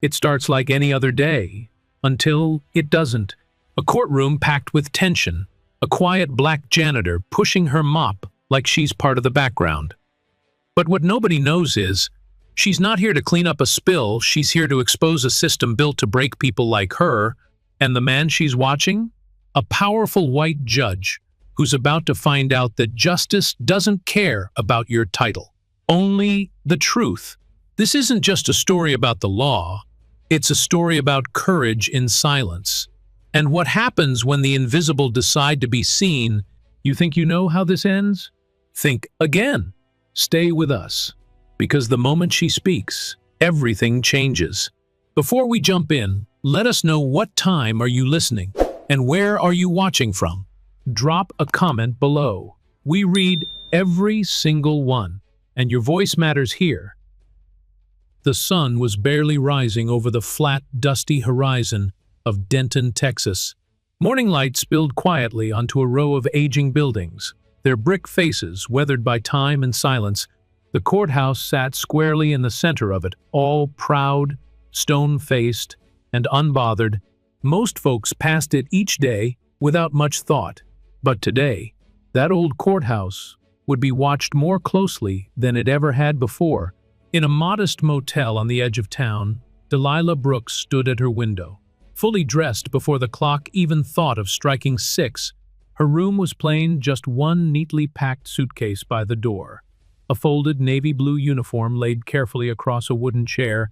It starts like any other day, until it doesn't. A courtroom packed with tension, a quiet black janitor pushing her mop like she's part of the background. But what nobody knows is, she's not here to clean up a spill, she's here to expose a system built to break people like her, and the man she's watching? A powerful white judge who's about to find out that justice doesn't care about your title, only the truth. This isn't just a story about the law, it's a story about courage in silence. And what happens when the invisible decide to be seen? You think you know how this ends? Think again. Stay with us, because the moment she speaks, everything changes. Before we jump in, let us know what time are you listening, and where are you watching from? Drop a comment below. We read every single one, and your voice matters here. The sun was barely rising over the flat, dusty horizon of Denton, Texas. Morning light spilled quietly onto a row of aging buildings, their brick faces weathered by time and silence. The courthouse sat squarely in the center of it, all proud, stone-faced, and unbothered. Most folks passed it each day without much thought. But today, that old courthouse would be watched more closely than it ever had before. In a modest motel on the edge of town, Delilah Brooks stood at her window, fully dressed before the clock even thought of striking 6. Her room was plain, just one neatly packed suitcase by the door, a folded navy blue uniform laid carefully across a wooden chair,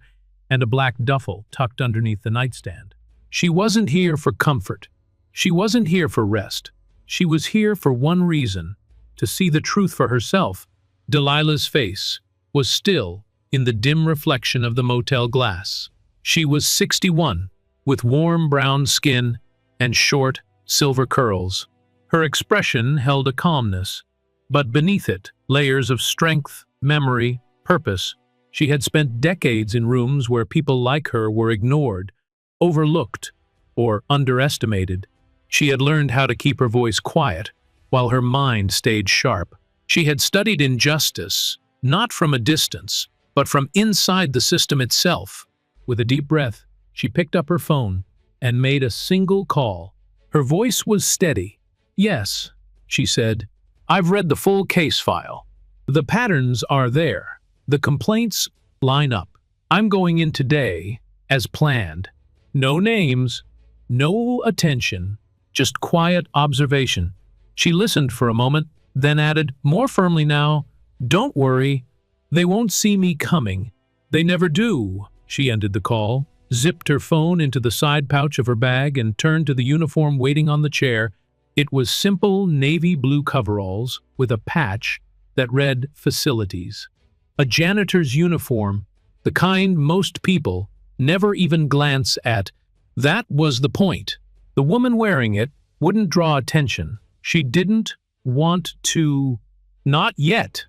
and a black duffel tucked underneath the nightstand. She wasn't here for comfort. She wasn't here for rest. She was here for one reason, to see the truth for herself. Delilah's face was still in the dim reflection of the motel glass. She was 61, with warm brown skin and short, silver curls. Her expression held a calmness, but beneath it, layers of strength, memory, purpose. She had spent decades in rooms where people like her were ignored, overlooked, or underestimated. She had learned how to keep her voice quiet, while her mind stayed sharp. She had studied injustice, not from a distance, but from inside the system itself. With a deep breath, she picked up her phone and made a single call. Her voice was steady. "Yes," she said, "I've read the full case file. The patterns are there. The complaints line up. I'm going in today, as planned. No names, no attention, just quiet observation." She listened for a moment, then added, more firmly now, "Don't worry, they won't see me coming. They never do." She ended the call, zipped her phone into the side pouch of her bag, and turned to the uniform waiting on the chair. It was simple navy blue coveralls with a patch that read "Facilities." A janitor's uniform, the kind most people never even glance at. That was the point. The woman wearing it wouldn't draw attention. She didn't want to. Not yet.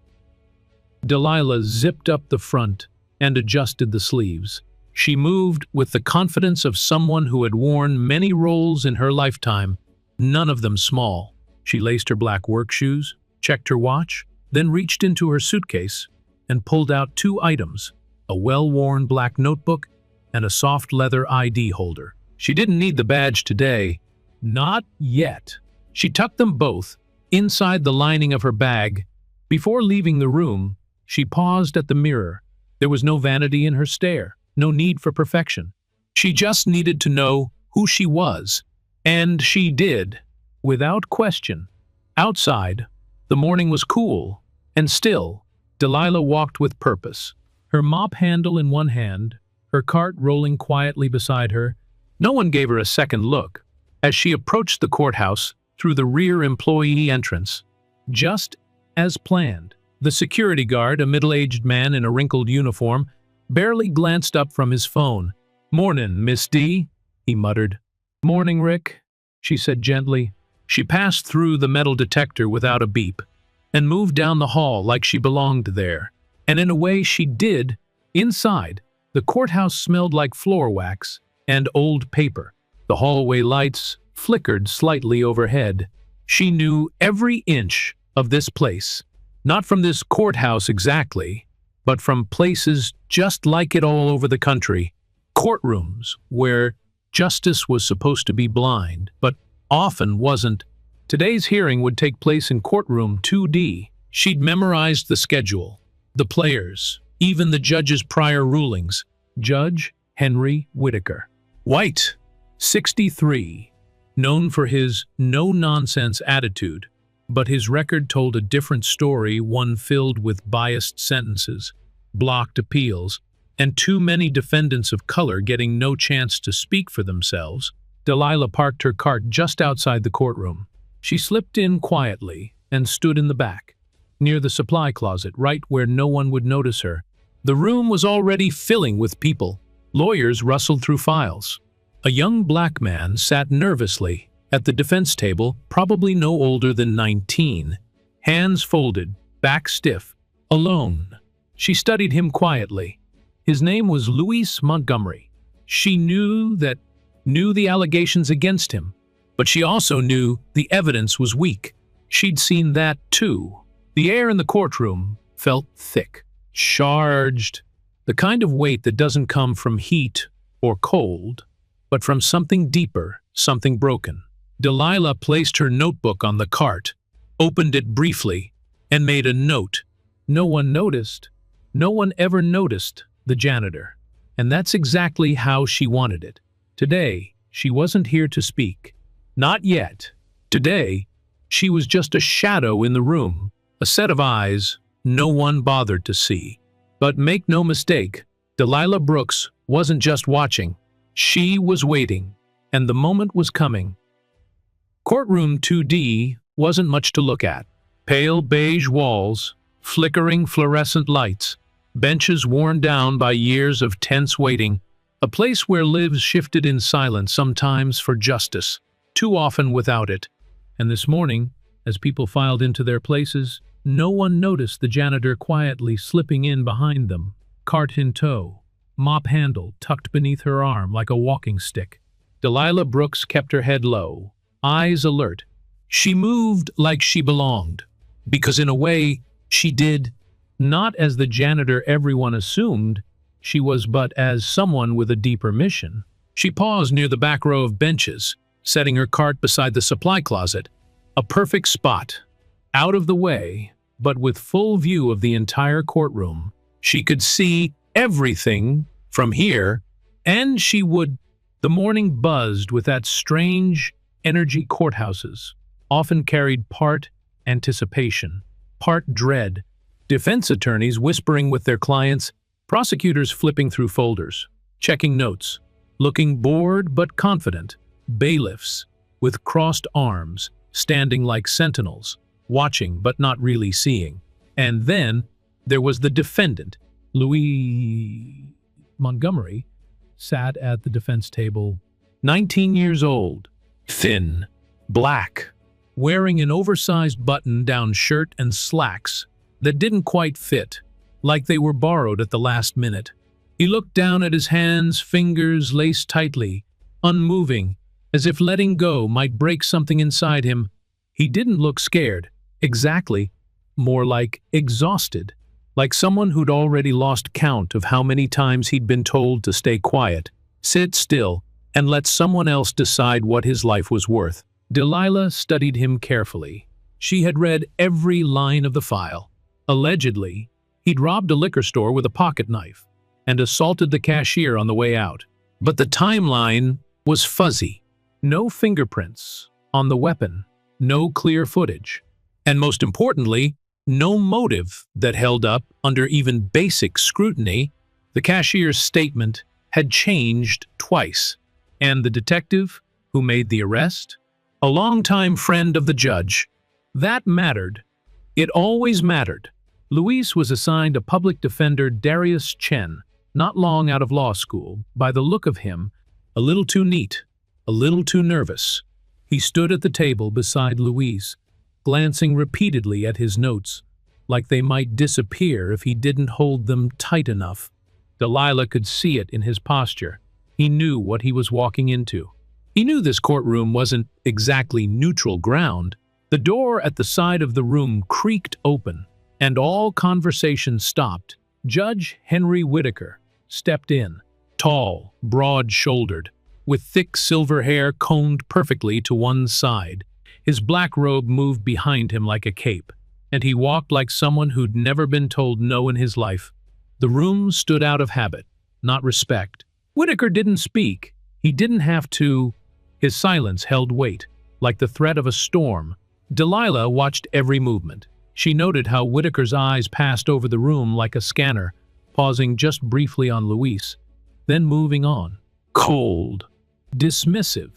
Delilah zipped up the front and adjusted the sleeves. She moved with the confidence of someone who had worn many roles in her lifetime, none of them small. She laced her black work shoes, checked her watch, then reached into her suitcase and pulled out 2 items, a well-worn black notebook and a soft leather ID holder. She didn't need the badge today. Not yet. She tucked them both inside the lining of her bag. Before leaving the room, she paused at the mirror. There was no vanity in her stare, no need for perfection. She just needed to know who she was. And she did, without question. Outside, the morning was cool and still. Delilah walked with purpose, her mop handle in one hand, her cart rolling quietly beside her. No one gave her a second look as she approached the courthouse through the rear employee entrance. Just as planned, the security guard, a middle-aged man in a wrinkled uniform, barely glanced up from his phone. "Mornin', Miss D," he muttered. "Morning, Rick," she said gently. She passed through the metal detector without a beep and moved down the hall like she belonged there. And in a way she did. Inside, the courthouse smelled like floor wax and old paper. The hallway lights flickered slightly overhead. She knew every inch of this place, not from this courthouse exactly, but from places just like it all over the country. Courtrooms where justice was supposed to be blind, but often wasn't. Today's hearing would take place in courtroom 2D. She'd memorized the schedule, the players, even the judge's prior rulings. Judge Henry Whitaker. White, 63, known for his no-nonsense attitude, but his record told a different story, one filled with biased sentences, blocked appeals, and too many defendants of color getting no chance to speak for themselves. Delilah parked her cart just outside the courtroom. She slipped in quietly and stood in the back, near the supply closet, right where no one would notice her. The room was already filling with people. Lawyers rustled through files. A young black man sat nervously at the defense table, probably no older than 19, hands folded, back stiff, alone. She studied him quietly. His name was Luis Montgomery. She knew the allegations against him, but she also knew the evidence was weak. She'd seen that too. The air in the courtroom felt thick, charged, the kind of weight that doesn't come from heat or cold, but from something deeper, something broken. Delilah placed her notebook on the cart, opened it briefly, and made a note. No one noticed. No one ever noticed the janitor. And that's exactly how she wanted it. Today, she wasn't here to speak. Not yet. Today, she was just a shadow in the room, a set of eyes no one bothered to see. But make no mistake, Delilah Brooks wasn't just watching. She was waiting, and the moment was coming. Courtroom 2D wasn't much to look at. Pale beige walls, flickering fluorescent lights, benches worn down by years of tense waiting, a place where lives shifted in silence, sometimes for justice, too often without it. And this morning, as people filed into their places, no one noticed the janitor quietly slipping in behind them, cart in tow, mop handle tucked beneath her arm like a walking stick. Delilah Brooks kept her head low, eyes alert. She moved like she belonged, because in a way, she did. Not as the janitor everyone assumed she was, but as someone with a deeper mission. She paused near the back row of benches, setting her cart beside the supply closet. A perfect spot, out of the way, but with full view of the entire courtroom. She could see everything from here, and she would. The morning buzzed with that strange energy courthouses often carried part anticipation, part dread. Defense attorneys whispering with their clients, prosecutors flipping through folders, checking notes, looking bored but confident, bailiffs with crossed arms, standing like sentinels, watching but not really seeing. And then there was the defendant. Louis Montgomery sat at the defense table, 19 years old, thin, black, wearing an oversized button-down shirt and slacks that didn't quite fit, like they were borrowed at the last minute. He looked down at his hands, fingers laced tightly, unmoving, as if letting go might break something inside him. He didn't look scared, exactly, more like exhausted, like someone who'd already lost count of how many times he'd been told to stay quiet, sit still, and let someone else decide what his life was worth. Delilah studied him carefully. She had read every line of the file. Allegedly, he'd robbed a liquor store with a pocket knife and assaulted the cashier on the way out. But the timeline was fuzzy. No fingerprints on the weapon, no clear footage, and most importantly, no motive that held up under even basic scrutiny. The cashier's statement had changed twice, and the detective who made the arrest, a longtime friend of the judge. That mattered. It always mattered. Luis was assigned a public defender, Darius Chen, not long out of law school. By the look of him, a little too neat, a little too nervous. He stood at the table beside Luis, glancing repeatedly at his notes, like they might disappear if he didn't hold them tight enough. Delilah could see it in his posture. He knew what he was walking into. He knew this courtroom wasn't exactly neutral ground. The door at the side of the room creaked open, and all conversation stopped. Judge Henry Whitaker stepped in, tall, broad-shouldered, with thick silver hair combed perfectly to one side. His black robe moved behind him like a cape, and he walked like someone who'd never been told no in his life. The room stood out of habit, not respect. Whitaker didn't speak. He didn't have to. His silence held weight, like the threat of a storm. Delilah watched every movement. She noted how Whitaker's eyes passed over the room like a scanner, pausing just briefly on Luis, then moving on. Cold. Dismissive.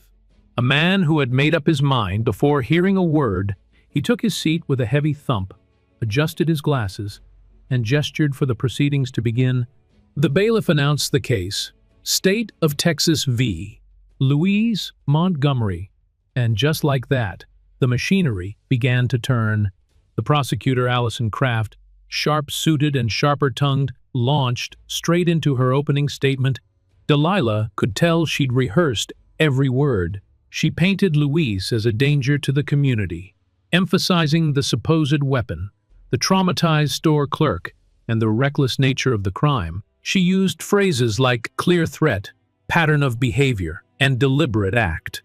A man who had made up his mind before hearing a word. He took his seat with a heavy thump, adjusted his glasses, and gestured for the proceedings to begin. The bailiff announced the case, State of Texas v. Louise Montgomery, and just like that, the machinery began to turn. The prosecutor, Allison Kraft, sharp-suited and sharper-tongued, launched straight into her opening statement. Delilah could tell she'd rehearsed every word. She painted Louise as a danger to the community, emphasizing the supposed weapon, the traumatized store clerk, and the reckless nature of the crime. She used phrases like clear threat, pattern of behavior, and deliberate act.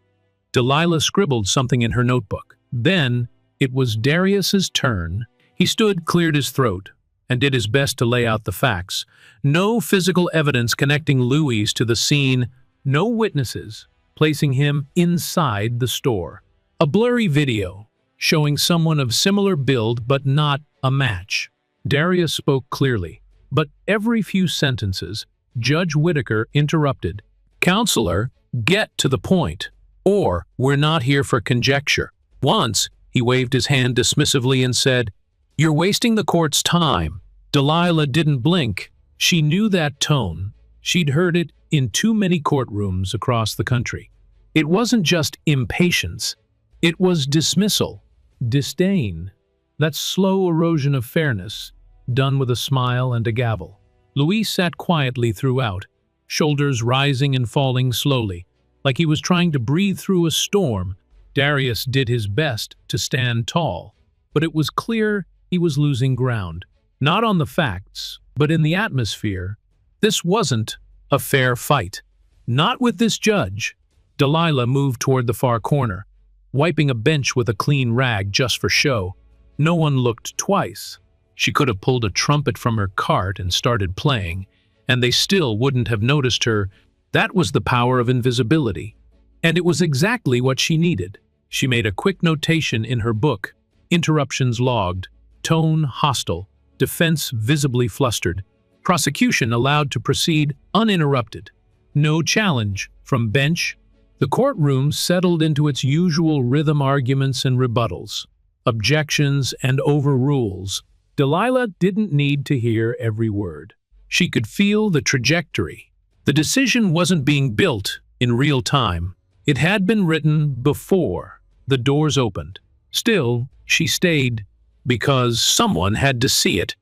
Delilah scribbled something in her notebook. Then, it was Darius's turn. He stood, cleared his throat, and did his best to lay out the facts. No physical evidence connecting Louise to the scene, no witnesses, placing him inside the store. A blurry video, showing someone of similar build but not a match. Darius spoke clearly, but every few sentences, Judge Whitaker interrupted. Counselor, get to the point, or we're not here for conjecture. Once, he waved his hand dismissively and said, You're wasting the court's time. Delilah didn't blink. She knew that tone. She'd heard it in too many courtrooms across the country. It wasn't just impatience. It was dismissal, disdain, that slow erosion of fairness, done with a smile and a gavel. Luis sat quietly throughout, shoulders rising and falling slowly, like he was trying to breathe through a storm. Darius did his best to stand tall, but it was clear he was losing ground. Not on the facts, but in the atmosphere. This wasn't a fair fight. Not with this judge. Delilah moved toward the far corner, wiping a bench with a clean rag just for show. No one looked twice. She could have pulled a trumpet from her cart and started playing, and they still wouldn't have noticed her. That was the power of invisibility. And it was exactly what she needed. She made a quick notation in her book. Interruptions logged. Tone hostile. Defense visibly flustered. Prosecution allowed to proceed uninterrupted. No challenge from bench. The courtroom settled into its usual rhythm, arguments and rebuttals, objections and overrules. Delilah didn't need to hear every word. She could feel the trajectory. The decision wasn't being built in real time. It had been written before the doors opened. Still, she stayed because someone had to see it.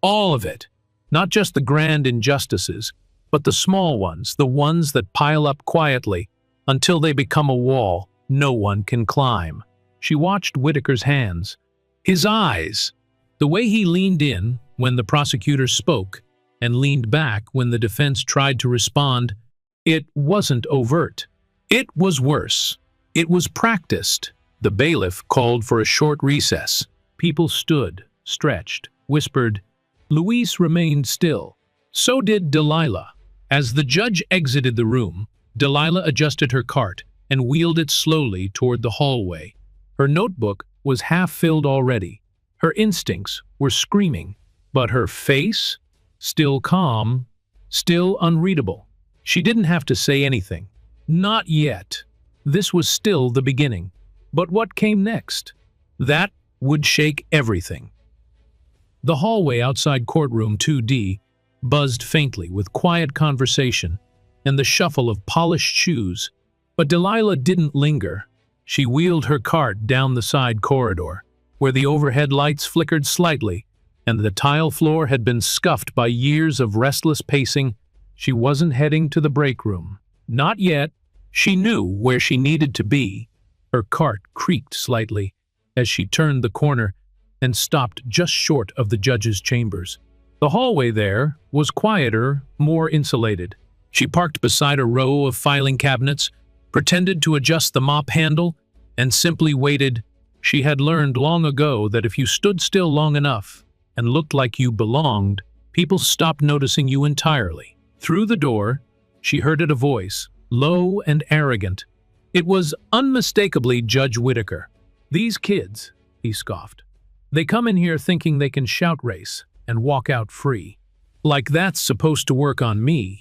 All of it. Not just the grand injustices, but the small ones, the ones that pile up quietly until they become a wall no one can climb. She watched Whitaker's hands, his eyes, the way he leaned in when the prosecutor spoke and leaned back when the defense tried to respond. It wasn't overt. It was worse. It was practiced. The bailiff called for a short recess. People stood, stretched, whispered. Luis remained still. So did Delilah. As the judge exited the room, Delilah adjusted her cart and wheeled it slowly toward the hallway. Her notebook was half filled already. Her instincts were screaming, but her face, still calm, still unreadable. She didn't have to say anything. Not yet. This was still the beginning. But what came next? That would shake everything. The hallway outside courtroom 2D buzzed faintly with quiet conversation and the shuffle of polished shoes. But Delilah didn't linger. She wheeled her cart down the side corridor, where the overhead lights flickered slightly, and the tile floor had been scuffed by years of restless pacing. She wasn't heading to the break room. Not yet. She knew where she needed to be. Her cart creaked slightly as she turned the corner and stopped just short of the judge's chambers. The hallway there was quieter, more insulated. She parked beside a row of filing cabinets, pretended to adjust the mop handle, and simply waited. She had learned long ago that if you stood still long enough and looked like you belonged, people stopped noticing you entirely. Through the door, she heard a voice, low and arrogant. It was unmistakably Judge Whitaker. "These kids," he scoffed. "They come in here thinking they can shout race and walk out free. Like that's supposed to work on me."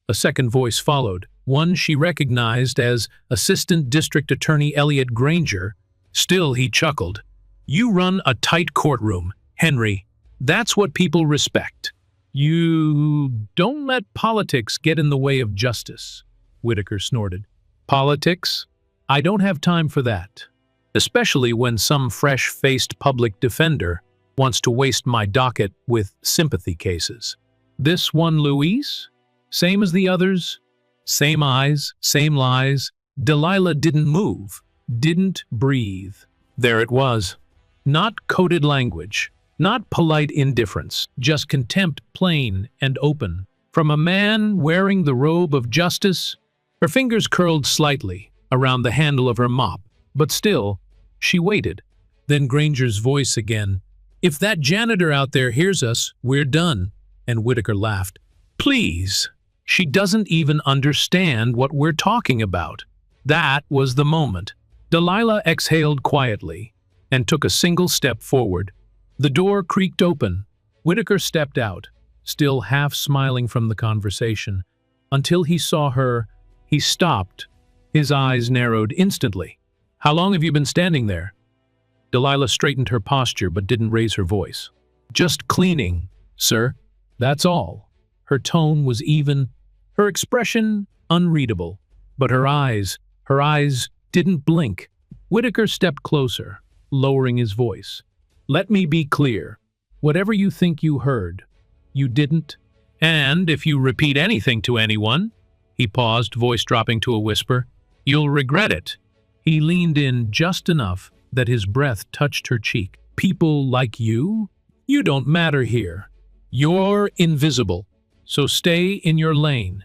A second voice followed, one she recognized as Assistant District Attorney Elliot Granger. Still, he chuckled. "You run a tight courtroom, Henry. That's what people respect. You don't let politics get in the way of justice," Whitaker snorted. "Politics? I don't have time for that. Especially when some fresh-faced public defender wants to waste my docket with sympathy cases. This one, Luis? Same as the others? Same eyes, same lies." Delilah didn't move, didn't breathe. There it was. Not coded language, not polite indifference, just contempt, plain and open. From a man wearing the robe of justice. Her fingers curled slightly around the handle of her mop, but still, she waited. Then Granger's voice again. "If that janitor out there hears us, we're done." And Whitaker laughed. "Please. She doesn't even understand what we're talking about." That was the moment. Delilah exhaled quietly and took a single step forward. The door creaked open. Whitaker stepped out, still half smiling from the conversation. Until he saw her, he stopped. His eyes narrowed instantly. "How long have you been standing there?" Delilah straightened her posture but didn't raise her voice. "Just cleaning, sir. That's all." Her tone was even, her expression unreadable, but her eyes didn't blink. Whitaker stepped closer, lowering his voice. "Let me be clear. Whatever you think you heard, you didn't. And if you repeat anything to anyone," he paused, voice dropping to a whisper, "you'll regret it." He leaned in just enough that his breath touched her cheek. "People like you? You don't matter here. You're invisible. So stay in your lane."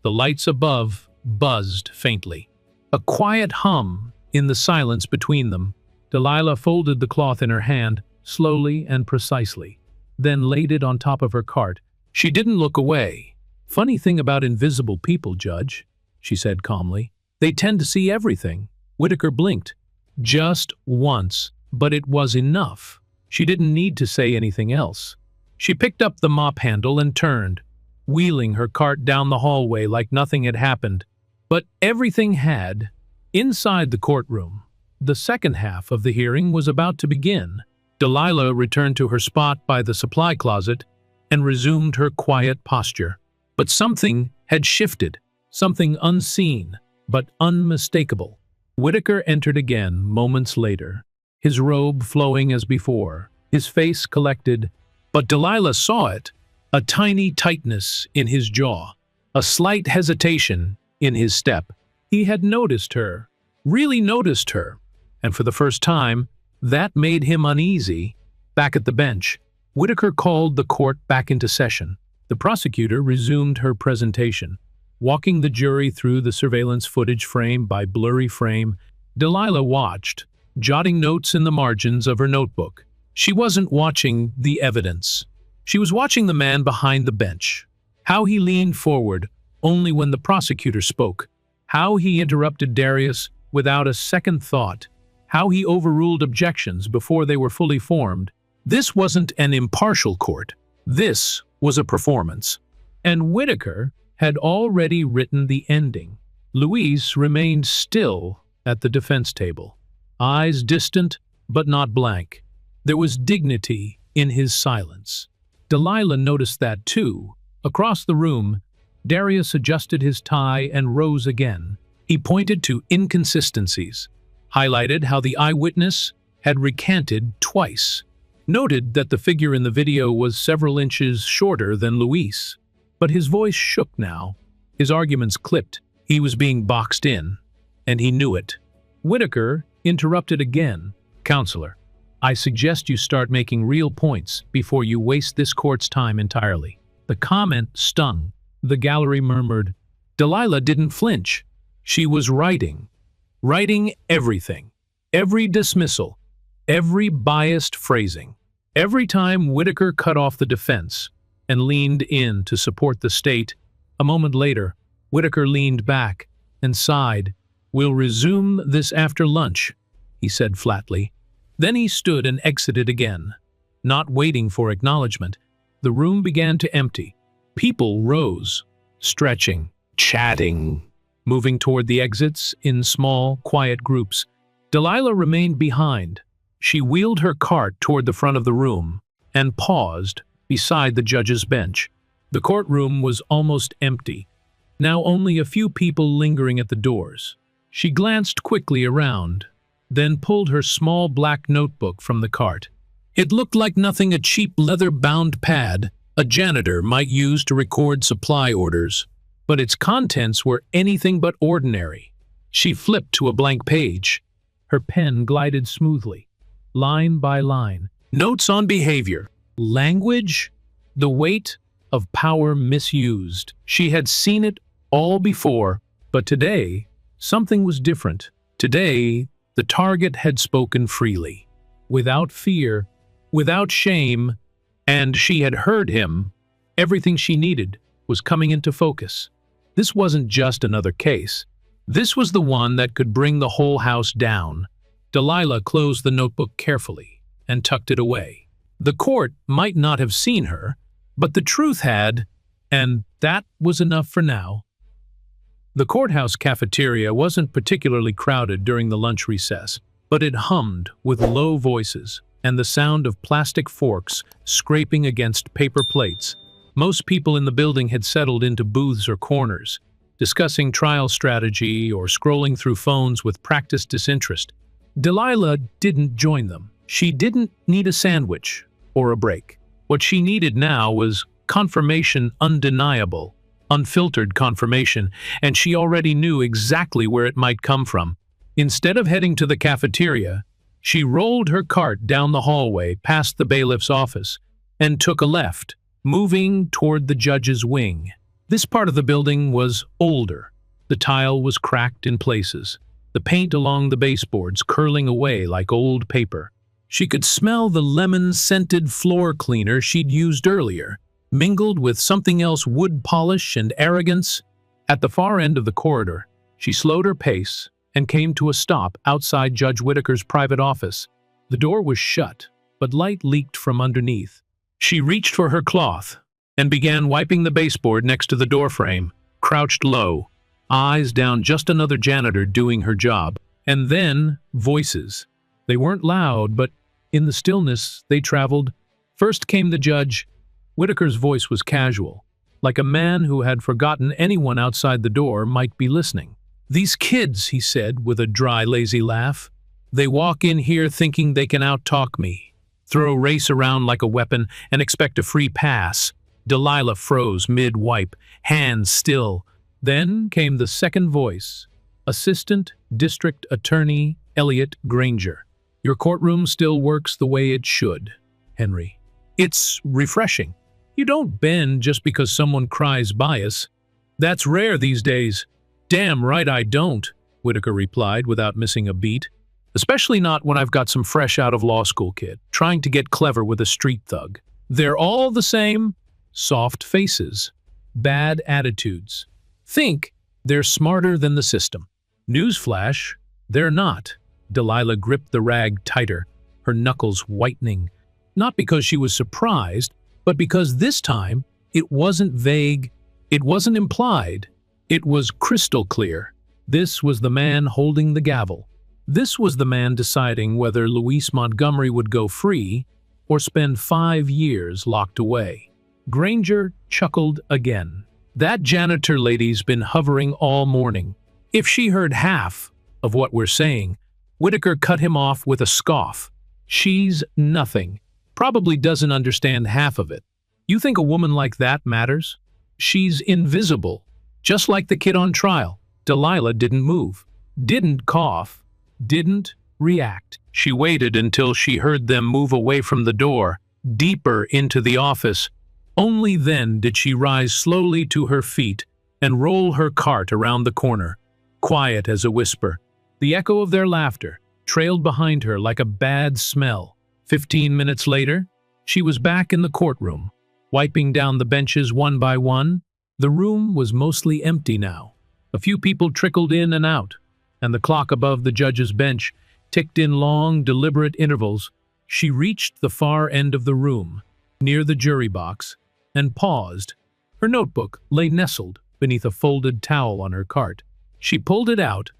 The lights above buzzed faintly. A quiet hum in the silence between them. Delilah folded the cloth in her hand, slowly and precisely, then laid it on top of her cart. She didn't look away. "Funny thing about invisible people, Judge," she said calmly. "They tend to see everything." Whitaker blinked. Just once, but it was enough. She didn't need to say anything else. She picked up the mop handle and turned, wheeling her cart down the hallway like nothing had happened. But everything had. Inside the courtroom, the second half of the hearing was about to begin. Delilah returned to her spot by the supply closet and resumed her quiet posture. But something had shifted, something unseen, but unmistakable. Whitaker entered again moments later, his robe flowing as before, his face collected, but Delilah saw it, a tiny tightness in his jaw, a slight hesitation in his step. He had noticed her, really noticed her, and for the first time, that made him uneasy. Back at the bench, Whitaker called the court back into session. The prosecutor resumed her presentation, walking the jury through the surveillance footage frame by blurry frame. Delilah watched, jotting notes in the margins of her notebook. She wasn't watching the evidence. She was watching the man behind the bench. How he leaned forward only when the prosecutor spoke. How he interrupted Darius without a second thought. How he overruled objections before they were fully formed. This wasn't an impartial court. This was a performance. And Whitaker had already written the ending. Luis remained still at the defense table, eyes distant but not blank. There was dignity in his silence. Delilah noticed that too. Across the room, Darius adjusted his tie and rose again. He pointed to inconsistencies, highlighted how the eyewitness had recanted twice, noted that the figure in the video was several inches shorter than Luis. But his voice shook now. His arguments clipped. He was being boxed in, and he knew it. Whitaker interrupted again. "Counselor, I suggest you start making real points before you waste this court's time entirely." The comment stung. The gallery murmured, Delilah didn't flinch. She was writing. Writing everything. Every dismissal. Every biased phrasing. Every time Whitaker cut off the defense and leaned in to support the state, a moment later, Whitaker leaned back and sighed. "We'll resume this after lunch," he said flatly. Then he stood and exited again. Not waiting for acknowledgement, the room began to empty. People rose, stretching, chatting, moving toward the exits in small, quiet groups. Delilah remained behind. She wheeled her cart toward the front of the room and paused beside the judge's bench. The courtroom was almost empty, now only a few people lingering at the doors. She glanced quickly around, then pulled her small black notebook from the cart. It looked like nothing a cheap leather-bound pad a janitor might use to record supply orders, but its contents were anything but ordinary. She flipped to a blank page. Her pen glided smoothly, line by line. Notes on behavior. Language? The weight of power misused. She had seen it all before, but today, something was different. Today, the target had spoken freely, without fear, without shame, and she had heard him. Everything she needed was coming into focus. This wasn't just another case. This was the one that could bring the whole house down. Delilah closed the notebook carefully and tucked it away. The court might not have seen her, but the truth had, and that was enough for now. The courthouse cafeteria wasn't particularly crowded during the lunch recess, but it hummed with low voices and the sound of plastic forks scraping against paper plates. Most people in the building had settled into booths or corners, discussing trial strategy or scrolling through phones with practiced disinterest. Delilah didn't join them. She didn't need a sandwich or a break. What she needed now was confirmation, undeniable, unfiltered confirmation, and she already knew exactly where it might come from. Instead of heading to the cafeteria, she rolled her cart down the hallway past the bailiff's office and took a left, moving toward the judge's wing. This part of the building was older. The tile was cracked in places, the paint along the baseboards curling away like old paper. She could smell the lemon-scented floor cleaner she'd used earlier, mingled with something else, wood polish and arrogance. At the far end of the corridor, she slowed her pace and came to a stop outside Judge Whitaker's private office. The door was shut, but light leaked from underneath. She reached for her cloth and began wiping the baseboard next to the doorframe, crouched low, eyes down. Just another janitor doing her job. And then, voices. They weren't loud, but in the stillness they traveled. First came the judge. Whitaker's voice was casual, like a man who had forgotten anyone outside the door might be listening. "These kids," he said with a dry, lazy laugh, "they walk in here thinking they can out-talk me, throw race around like a weapon, and expect a free pass." Delilah froze mid-wipe, hands still. Then came the second voice, Assistant District Attorney Elliot Granger. "Your courtroom still works the way it should, Henry. It's refreshing. You don't bend just because someone cries bias. That's rare these days." "Damn right I don't," Whitaker replied without missing a beat. "Especially not when I've got some fresh out of law school kid trying to get clever with a street thug. They're all the same. Soft faces, bad attitudes. Think they're smarter than the system. Newsflash, they're not." Delilah gripped the rag tighter, her knuckles whitening. Not because she was surprised, but because this time it wasn't vague, it wasn't implied, it was crystal clear. This was the man holding the gavel. This was the man deciding whether Louise Montgomery would go free or spend 5 years locked away. Granger chuckled again. "That janitor lady's been hovering all morning. If she heard half of what we're saying," Whitaker cut him off with a scoff. "She's nothing. Probably doesn't understand half of it. You think a woman like that matters? She's invisible, just like the kid on trial." Delilah didn't move, didn't cough, didn't react. She waited until she heard them move away from the door, deeper into the office. Only then did she rise slowly to her feet, and roll her cart around the corner, quiet as a whisper. The echo of their laughter trailed behind her like a bad smell. 15 minutes later, she was back in the courtroom, wiping down the benches one by one. The room was mostly empty now. A few people trickled in and out, and the clock above the judge's bench ticked in long, deliberate intervals. She reached the far end of the room, near the jury box, and paused. Her notebook lay nestled beneath a folded towel on her cart. She pulled it out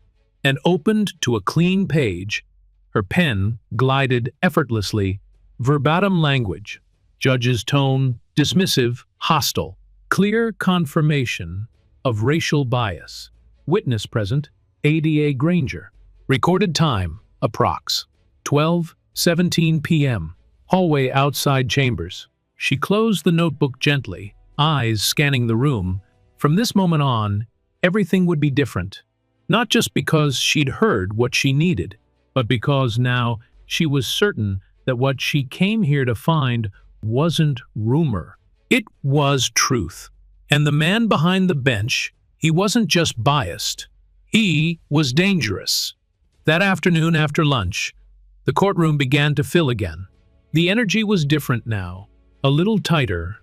and opened to a clean page. Her pen glided effortlessly, verbatim language, judge's tone, dismissive, hostile, clear confirmation of racial bias. Witness present, Ada Granger. Recorded time, approx. 12:17 p.m. Hallway outside chambers. She closed the notebook gently, eyes scanning the room. From this moment on, everything would be different. Not just because she'd heard what she needed, but because now she was certain that what she came here to find wasn't rumor. It was truth. And the man behind the bench, he wasn't just biased. He was dangerous. That afternoon after lunch, the courtroom began to fill again. The energy was different now, a little tighter,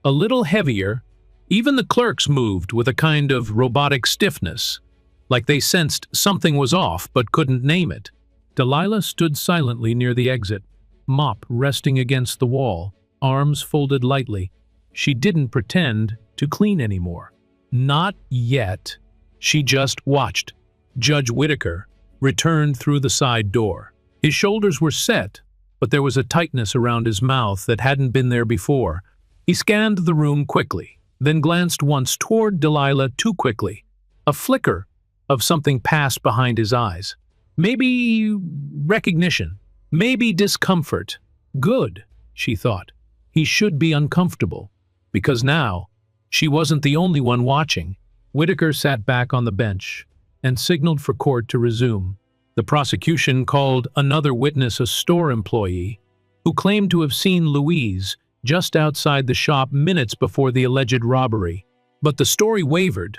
a little heavier. Even the clerks moved with a kind of robotic stiffness, like they sensed something was off but couldn't name it. Delilah stood silently near the exit, mop resting against the wall, arms folded lightly. She didn't pretend to clean anymore. Not yet. She just watched. Judge Whitaker returned through the side door. His shoulders were set, but there was a tightness around his mouth that hadn't been there before. He scanned the room quickly, then glanced once toward Delilah too quickly. A flicker of something passed behind his eyes. Maybe recognition, maybe discomfort. Good, she thought. He should be uncomfortable, because now she wasn't the only one watching. Whitaker sat back on the bench and signaled for court to resume. The prosecution called another witness, a store employee, who claimed to have seen Louise just outside the shop minutes before the alleged robbery. But the story wavered.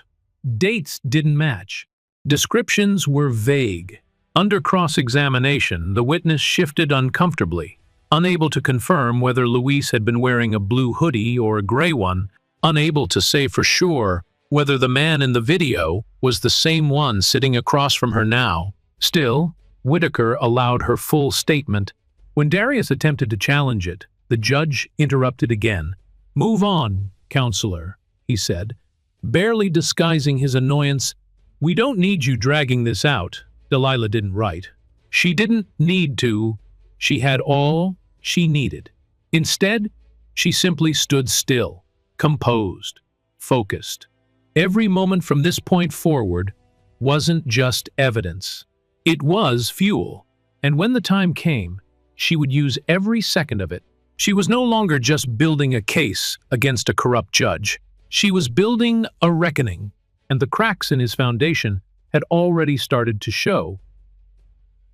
Dates didn't match. Descriptions were vague. Under cross-examination, the witness shifted uncomfortably, unable to confirm whether Louise had been wearing a blue hoodie or a gray one, unable to say for sure whether the man in the video was the same one sitting across from her now. Still, Whitaker allowed her full statement. When Darius attempted to challenge it, the judge interrupted again. "Move on, counselor," he said, barely disguising his annoyance. "We don't need you dragging this out." Delilah didn't write. She didn't need to. She had all she needed. Instead, she simply stood still, composed, focused. Every moment from this point forward wasn't just evidence. It was fuel, and when the time came, she would use every second of it. She was no longer just building a case against a corrupt judge. She was building a reckoning, and the cracks in his foundation had already started to show.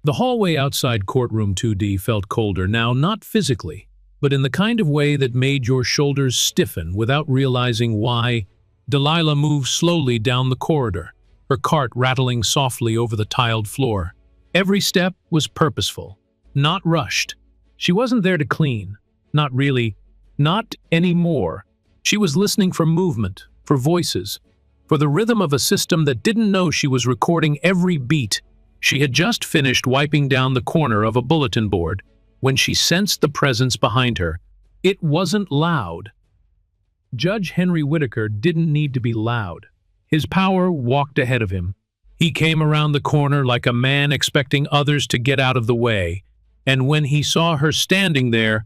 The hallway outside courtroom 2D felt colder now, not physically, but in the kind of way that made your shoulders stiffen without realizing why. Delilah moved slowly down the corridor, her cart rattling softly over the tiled floor. Every step was purposeful, not rushed. She wasn't there to clean. Not really. Not anymore. She was listening for movement, for voices, for the rhythm of a system that didn't know she was recording every beat. She had just finished wiping down the corner of a bulletin board when she sensed the presence behind her. It wasn't loud. Judge Henry Whitaker didn't need to be loud. His power walked ahead of him. He came around the corner like a man expecting others to get out of the way, and when he saw her standing there,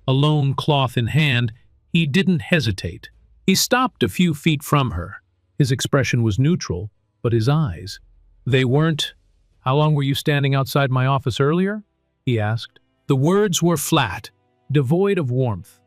alone, cloth in hand, he didn't hesitate. He stopped a few feet from her. His expression was neutral, but his eyes, they weren't. "How long were you standing outside my office earlier?" he asked. The words were flat, devoid of warmth,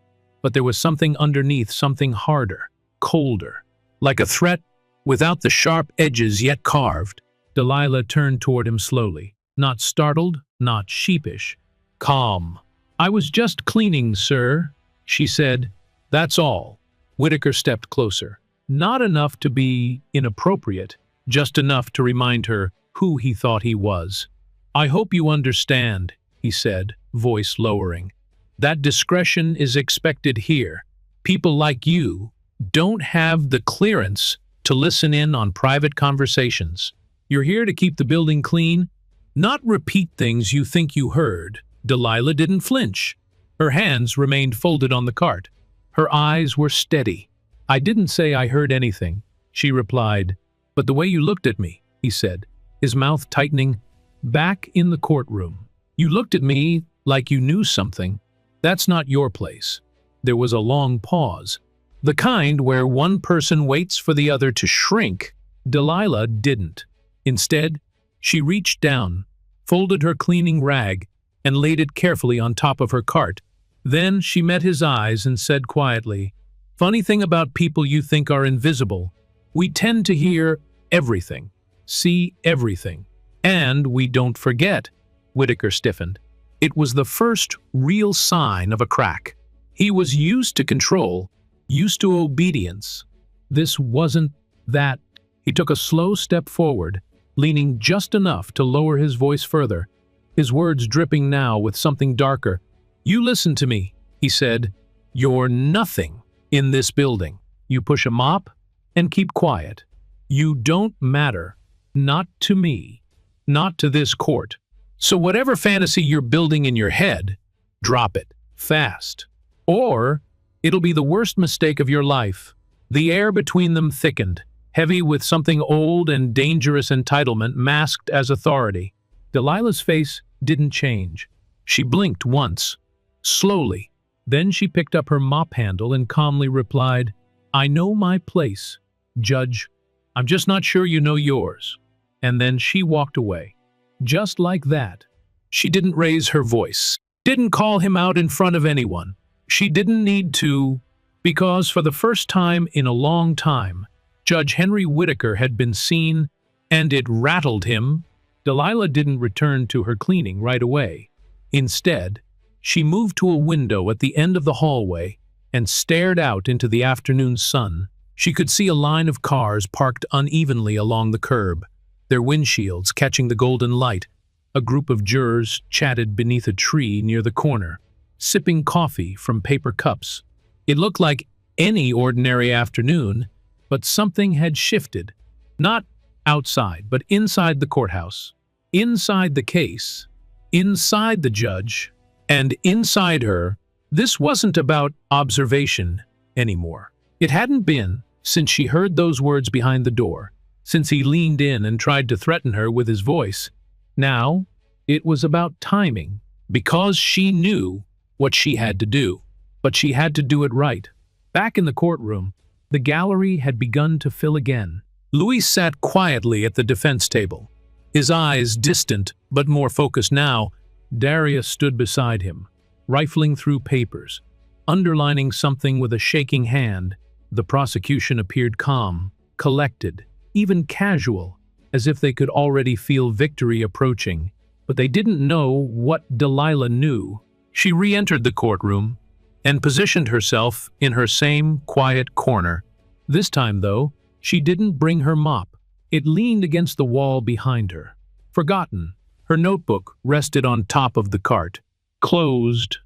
but there was something underneath, something harder, colder, like a threat without the sharp edges yet carved. Delilah turned toward him slowly, not startled, not sheepish, calm. "I was just cleaning, sir," she said. "That's all." Whitaker stepped closer. Not enough to be inappropriate, just enough to remind her who he thought he was. "I hope you understand," he said, voice lowering. "That discretion is expected here. People like you don't have the clearance to listen in on private conversations. You're here to keep the building clean, not repeat things you think you heard." Delilah didn't flinch. Her hands remained folded on the cart. Her eyes were steady. "I didn't say I heard anything," she replied. "But the way you looked at me," he said, his mouth tightening. "Back in the courtroom, you looked at me like you knew something. That's not your place." There was a long pause, the kind where one person waits for the other to shrink. Delilah didn't. Instead, she reached down, folded her cleaning rag, and laid it carefully on top of her cart. Then she met his eyes and said quietly, "Funny thing about people you think are invisible. We tend to hear everything, see everything, and we don't forget." Whitaker stiffened. It was the first real sign of a crack. He was used to control, used to obedience. This wasn't that. He took a slow step forward, leaning just enough to lower his voice further, his words dripping now with something darker. "You listen to me," he said. "You're nothing in this building. You push a mop and keep quiet. You don't matter. Not to me. Not to this court. So whatever fantasy you're building in your head, drop it. Fast. Or it'll be the worst mistake of your life." The air between them thickened, heavy with something old and dangerous entitlement masked as authority. Delilah's face didn't change. She blinked once, slowly. Then she picked up her mop handle and calmly replied, "I know my place, Judge. I'm just not sure you know yours." And then she walked away. Just like that. She didn't raise her voice, didn't call him out in front of anyone. She didn't need to, because for the first time in a long time, Judge Henry Whitaker had been seen, and it rattled him. Delilah didn't return to her cleaning right away. Instead, she moved to a window at the end of the hallway and stared out into the afternoon sun. She could see a line of cars parked unevenly along the curb, their windshields catching the golden light. A group of jurors chatted beneath a tree near the corner, sipping coffee from paper cups. It looked like any ordinary afternoon, but something had shifted. Not outside, but inside the courthouse, inside the case, inside the judge, and inside her. This wasn't about observation anymore. It hadn't been since she heard those words behind the door, since he leaned in and tried to threaten her with his voice. Now, it was about timing, because she knew what she had to do, but she had to do it right. Back in the courtroom, the gallery had begun to fill again. Luis sat quietly at the defense table, his eyes distant but more focused now. Darius stood beside him, rifling through papers, underlining something with a shaking hand. The prosecution appeared calm, collected, even casual, as if they could already feel victory approaching. But they didn't know what Delilah knew. She re-entered the courtroom and positioned herself in her same quiet corner. This time, though, she didn't bring her mop. It leaned against the wall behind her. Forgotten, her notebook rested on top of the cart, closed,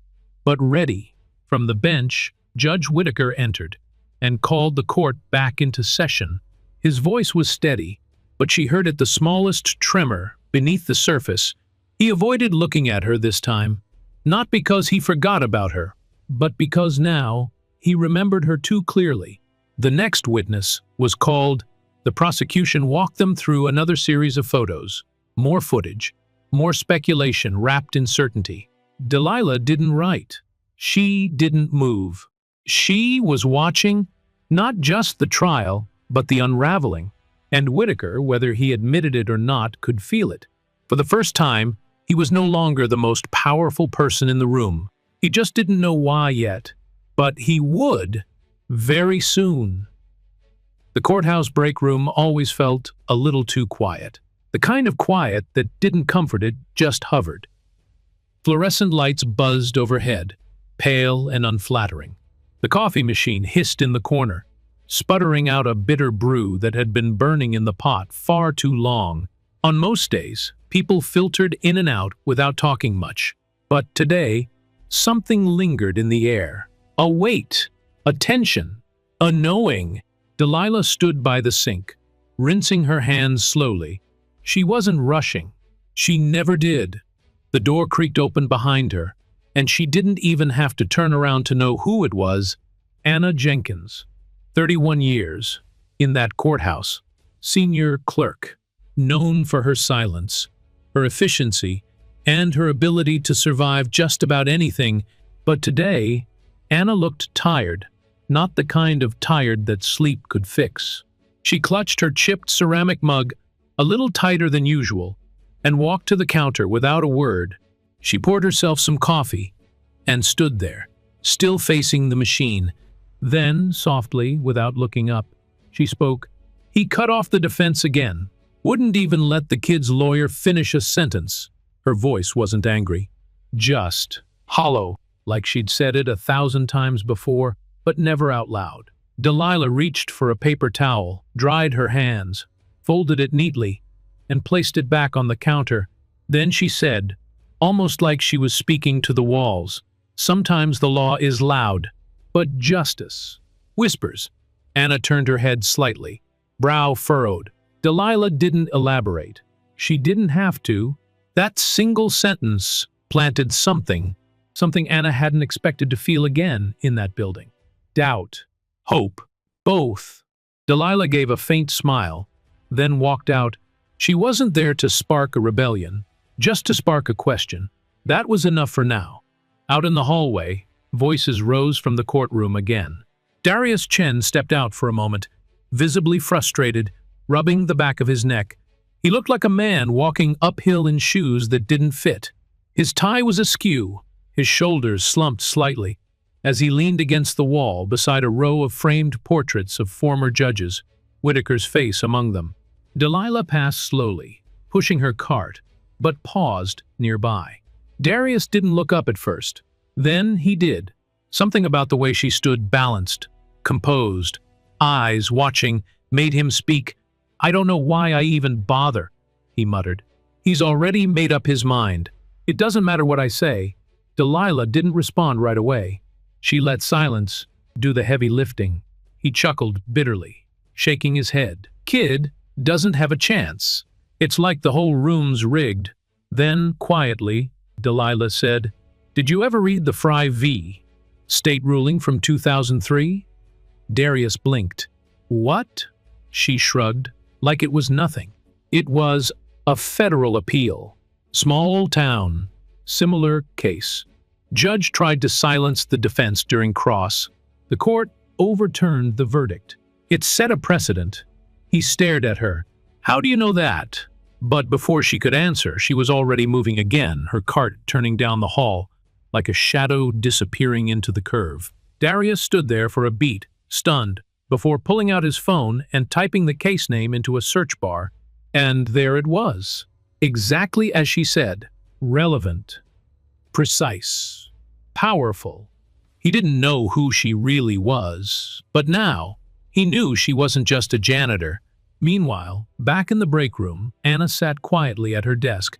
but ready. From the bench, Judge Whitaker entered and called the court back into session. His voice was steady, but she heard it the smallest tremor beneath the surface. He avoided looking at her this time, not because he forgot about her, but because now he remembered her too clearly. The next witness was called. The prosecution walked them through another series of photos, more footage, more speculation wrapped in certainty. Delilah didn't write. She didn't move. She was watching not just the trial, but the unraveling. And Whitaker, whether he admitted it or not, could feel it. For the first time, he was no longer the most powerful person in the room. He just didn't know why yet, but he would very soon. The courthouse break room always felt a little too quiet. The kind of quiet that didn't comfort it, just hovered. Fluorescent lights buzzed overhead, pale and unflattering. The coffee machine hissed in the corner. sputtering out a bitter brew that had been burning in the pot far too long. On most days, people filtered in and out without talking much. But today, something lingered in the air. A weight, a tension, a knowing. Delilah stood by the sink, rinsing her hands slowly. She wasn't rushing. She never did. The door creaked open behind her, and she didn't even have to turn around to know who it was. Anna Jenkins, 31 years, in that courthouse, senior clerk, known for her silence, her efficiency, and her ability to survive just about anything. But today, Anna looked tired, not the kind of tired that sleep could fix. She clutched her chipped ceramic mug a little tighter than usual and walked to the counter without a word. She poured herself some coffee and stood there, still facing the machine. Then, softly, without looking up, she spoke. He cut off the defense again, wouldn't even let the kid's lawyer finish a sentence. Her voice wasn't angry, just hollow, like she'd said it 1,000 times before, but never out loud. Delilah reached for a paper towel, dried her hands, folded it neatly, and placed it back on the counter. Then she said, almost like she was speaking to the walls, "Sometimes the law is loud, but justice whispers." Anna turned her head slightly, brow furrowed. Delilah didn't elaborate. She didn't have to. That single sentence planted something Anna hadn't expected to feel again in that building. Doubt, hope, both. Delilah gave a faint smile, then walked out. She wasn't there to spark a rebellion, just to spark a question. That was enough for now. Out in the hallway, voices rose from the courtroom again. Darius Chen stepped out for a moment, visibly frustrated, rubbing the back of his neck. He looked like a man walking uphill in shoes that didn't fit. His tie was askew, his shoulders slumped slightly, as he leaned against the wall beside a row of framed portraits of former judges, Whitaker's face among them. Delilah passed slowly, pushing her cart, but paused nearby. Darius didn't look up at first. Then he did. Something about the way she stood balanced, composed, eyes watching, made him speak. "I don't know why I even bother," he muttered. "He's already made up his mind. It doesn't matter what I say." Delilah didn't respond right away. She let silence do the heavy lifting. He chuckled bitterly, shaking his head. "Kid doesn't have a chance. It's like the whole room's rigged." Then, quietly, Delilah said, "Did you ever read the Fry v. State ruling from 2003? Darius blinked. "What?" She shrugged, like it was nothing. "It was a federal appeal. Small town. Similar case. Judge tried to silence the defense during cross. The court overturned the verdict. It set a precedent." He stared at her. "How do you know that?" But before she could answer, she was already moving again, her cart turning down the hall, like a shadow disappearing into the curve. Darius stood there for a beat, stunned, before pulling out his phone and typing the case name into a search bar. And there it was. Exactly as she said. Relevant. Precise. Powerful. He didn't know who she really was, but now he knew she wasn't just a janitor. Meanwhile, back in the break room, Anna sat quietly at her desk,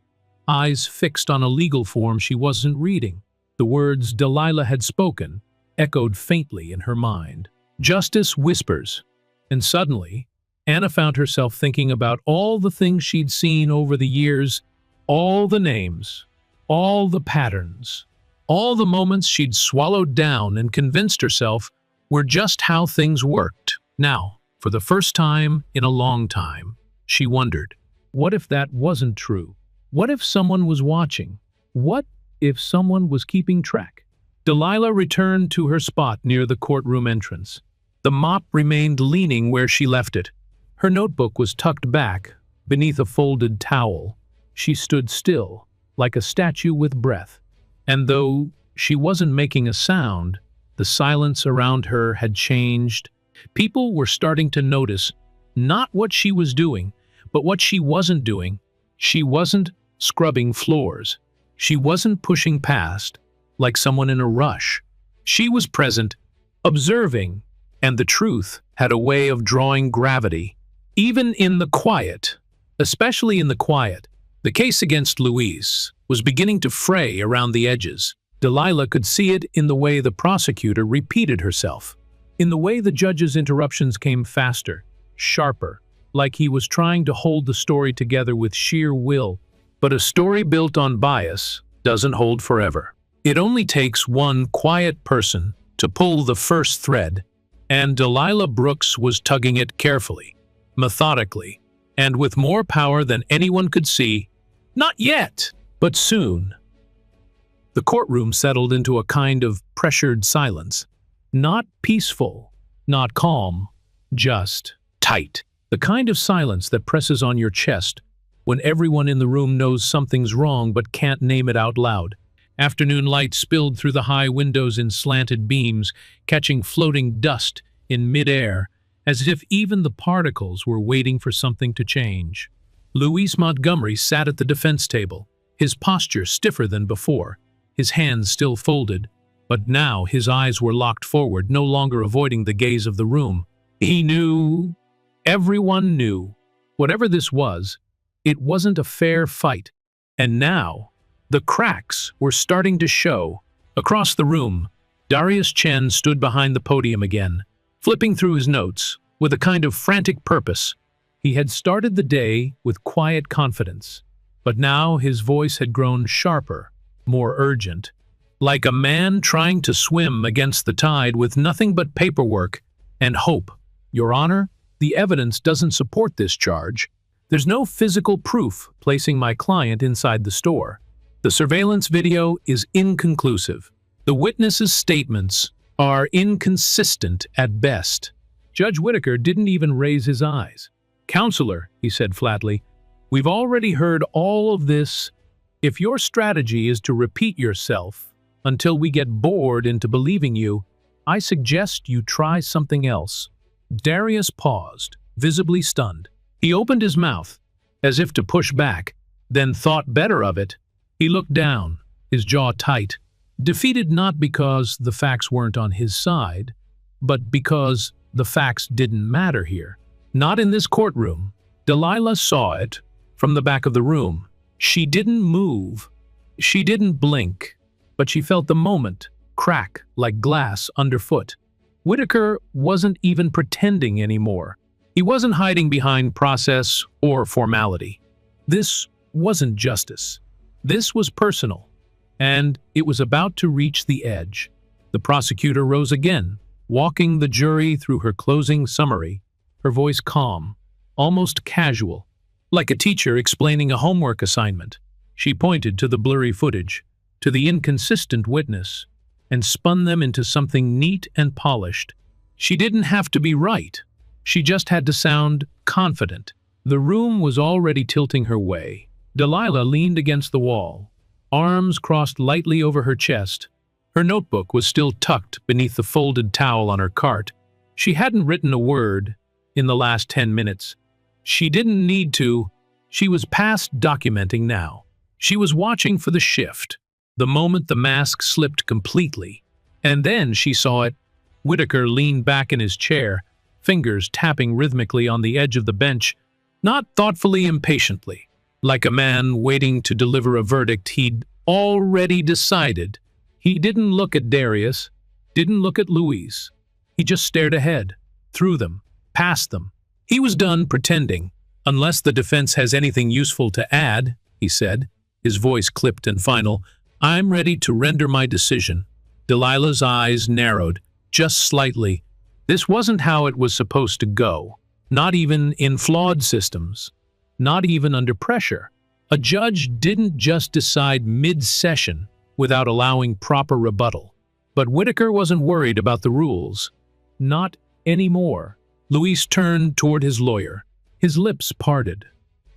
eyes fixed on a legal form she wasn't reading. The words Delilah had spoken echoed faintly in her mind. Justice whispers. And suddenly, Anna found herself thinking about all the things she'd seen over the years, all the names, all the patterns, all the moments she'd swallowed down and convinced herself were just how things worked. Now, for the first time in a long time, she wondered, what if that wasn't true? What if someone was watching? What if someone was keeping track? Delilah returned to her spot near the courtroom entrance. The mop remained leaning where she left it. Her notebook was tucked back beneath a folded towel. She stood still, like a statue with breath. And though she wasn't making a sound, the silence around her had changed. People were starting to notice not what she was doing, but what she wasn't doing. She wasn't scrubbing floors. She wasn't pushing past like someone in a rush. She was present, observing, and the truth had a way of drawing gravity, even in the quiet, especially in the quiet. The case against Louise was beginning to fray around the edges. Delilah could see it in the way the prosecutor repeated herself, in the way the judge's interruptions came faster, sharper, like he was trying to hold the story together with sheer will. But a story built on bias doesn't hold forever. It only takes one quiet person to pull the first thread, and Delilah Brooks was tugging it carefully, methodically, and with more power than anyone could see. Not yet, but soon. The courtroom settled into a kind of pressured silence. Not peaceful, not calm, just tight. The kind of silence that presses on your chest when everyone in the room knows something's wrong but can't name it out loud. Afternoon light spilled through the high windows in slanted beams, catching floating dust in midair, as if even the particles were waiting for something to change. Louis Montgomery sat at the defense table, his posture stiffer than before, his hands still folded, but now his eyes were locked forward, no longer avoiding the gaze of the room. He knew, everyone knew, whatever this was, it wasn't a fair fight. And now, the cracks were starting to show. Across the room, Darius Chen stood behind the podium again, flipping through his notes with a kind of frantic purpose. He had started the day with quiet confidence, but now his voice had grown sharper, more urgent, like a man trying to swim against the tide with nothing but paperwork and hope. Your Honor, the evidence doesn't support this charge. There's no physical proof placing my client inside the store. The surveillance video is inconclusive. The witnesses' statements are inconsistent at best. Judge Whitaker didn't even raise his eyes. Counselor, he said flatly, we've already heard all of this. If your strategy is to repeat yourself until we get bored into believing you, I suggest you try something else. Darius paused, visibly stunned. He opened his mouth, as if to push back, then thought better of it. He looked down, his jaw tight, defeated not because the facts weren't on his side, but because the facts didn't matter here. Not in this courtroom. Delilah saw it from the back of the room. She didn't move. She didn't blink, but she felt the moment crack like glass underfoot. Whitaker wasn't even pretending anymore. He wasn't hiding behind process or formality. This wasn't justice. This was personal, and it was about to reach the edge. The prosecutor rose again, walking the jury through her closing summary, her voice calm, almost casual, like a teacher explaining a homework assignment. She pointed to the blurry footage, to the inconsistent witness, and spun them into something neat and polished. She didn't have to be right. She just had to sound confident. The room was already tilting her way. Delilah leaned against the wall, arms crossed lightly over her chest. Her notebook was still tucked beneath the folded towel on her cart. She hadn't written a word in the last 10 minutes. She didn't need to. She was past documenting now. She was watching for the shift, the moment the mask slipped completely. And then she saw it. Whitaker leaned back in his chair, fingers tapping rhythmically on the edge of the bench, not thoughtfully, impatiently, like a man waiting to deliver a verdict he'd already decided. He didn't look at Darius, didn't look at Louise. He just stared ahead, through them, past them. He was done pretending. Unless the defense has anything useful to add, he said, his voice clipped and final, I'm ready to render my decision. Delilah's eyes narrowed, just slightly. This wasn't how it was supposed to go. Not even in flawed systems. Not even under pressure. A judge didn't just decide mid-session without allowing proper rebuttal. But Whitaker wasn't worried about the rules. Not anymore. Louis turned toward his lawyer. His lips parted,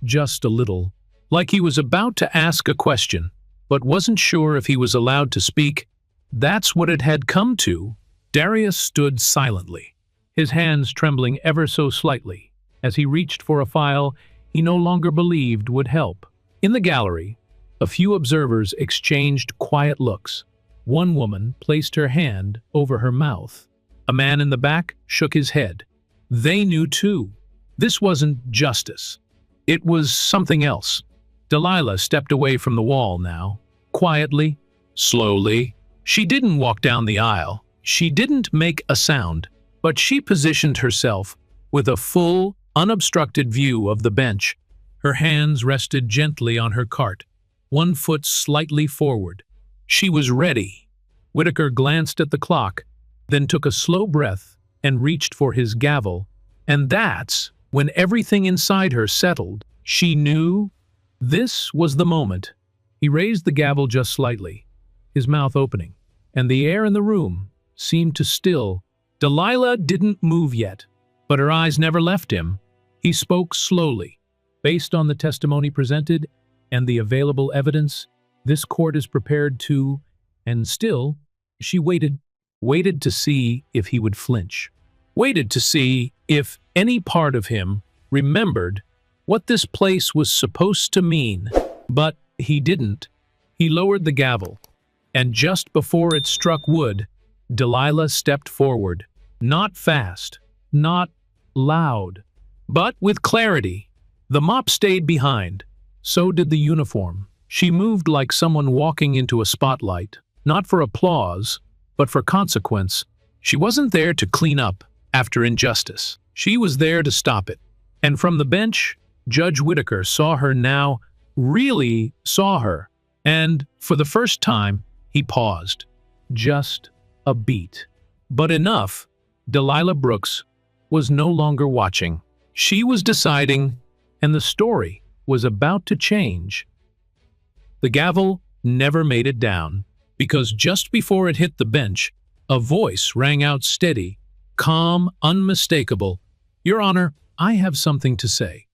just a little, like he was about to ask a question, but wasn't sure if he was allowed to speak. That's what it had come to. Darius stood silently, his hands trembling ever so slightly, as he reached for a file he no longer believed would help. In the gallery, a few observers exchanged quiet looks. One woman placed her hand over her mouth. A man in the back shook his head, They knew too. This wasn't justice. It was something else. Delilah stepped away from the wall now, quietly, slowly. She didn't walk down the aisle. She didn't make a sound, but she positioned herself with a full, unobstructed view of the bench. Her hands rested gently on her cart, one foot slightly forward. She was ready. Whitaker glanced at the clock, then took a slow breath and reached for his gavel. And that's when everything inside her settled. She knew this was the moment. He raised the gavel just slightly, his mouth opening, and the air in the room seemed to still. Delilah didn't move yet, but her eyes never left him. He spoke slowly. Based on the testimony presented and the available evidence, this court is prepared to, and still, she waited to see if he would flinch. Waited to see if any part of him remembered what this place was supposed to mean. But he didn't. He lowered the gavel, and just before it struck wood, Delilah stepped forward. Not fast, not loud, but with clarity. The mop stayed behind. So did the uniform. She moved like someone walking into a spotlight, not for applause, but for consequence. She wasn't there to clean up after injustice. She was there to stop it. And from the bench, Judge Whitaker saw her now, really saw her. And for the first time, he paused. Just a beat. But enough. Delilah Brooks was no longer watching. She was deciding, and the story was about to change. The gavel never made it down, because just before it hit the bench, a voice rang out steady, calm, unmistakable. Your Honor, I have something to say.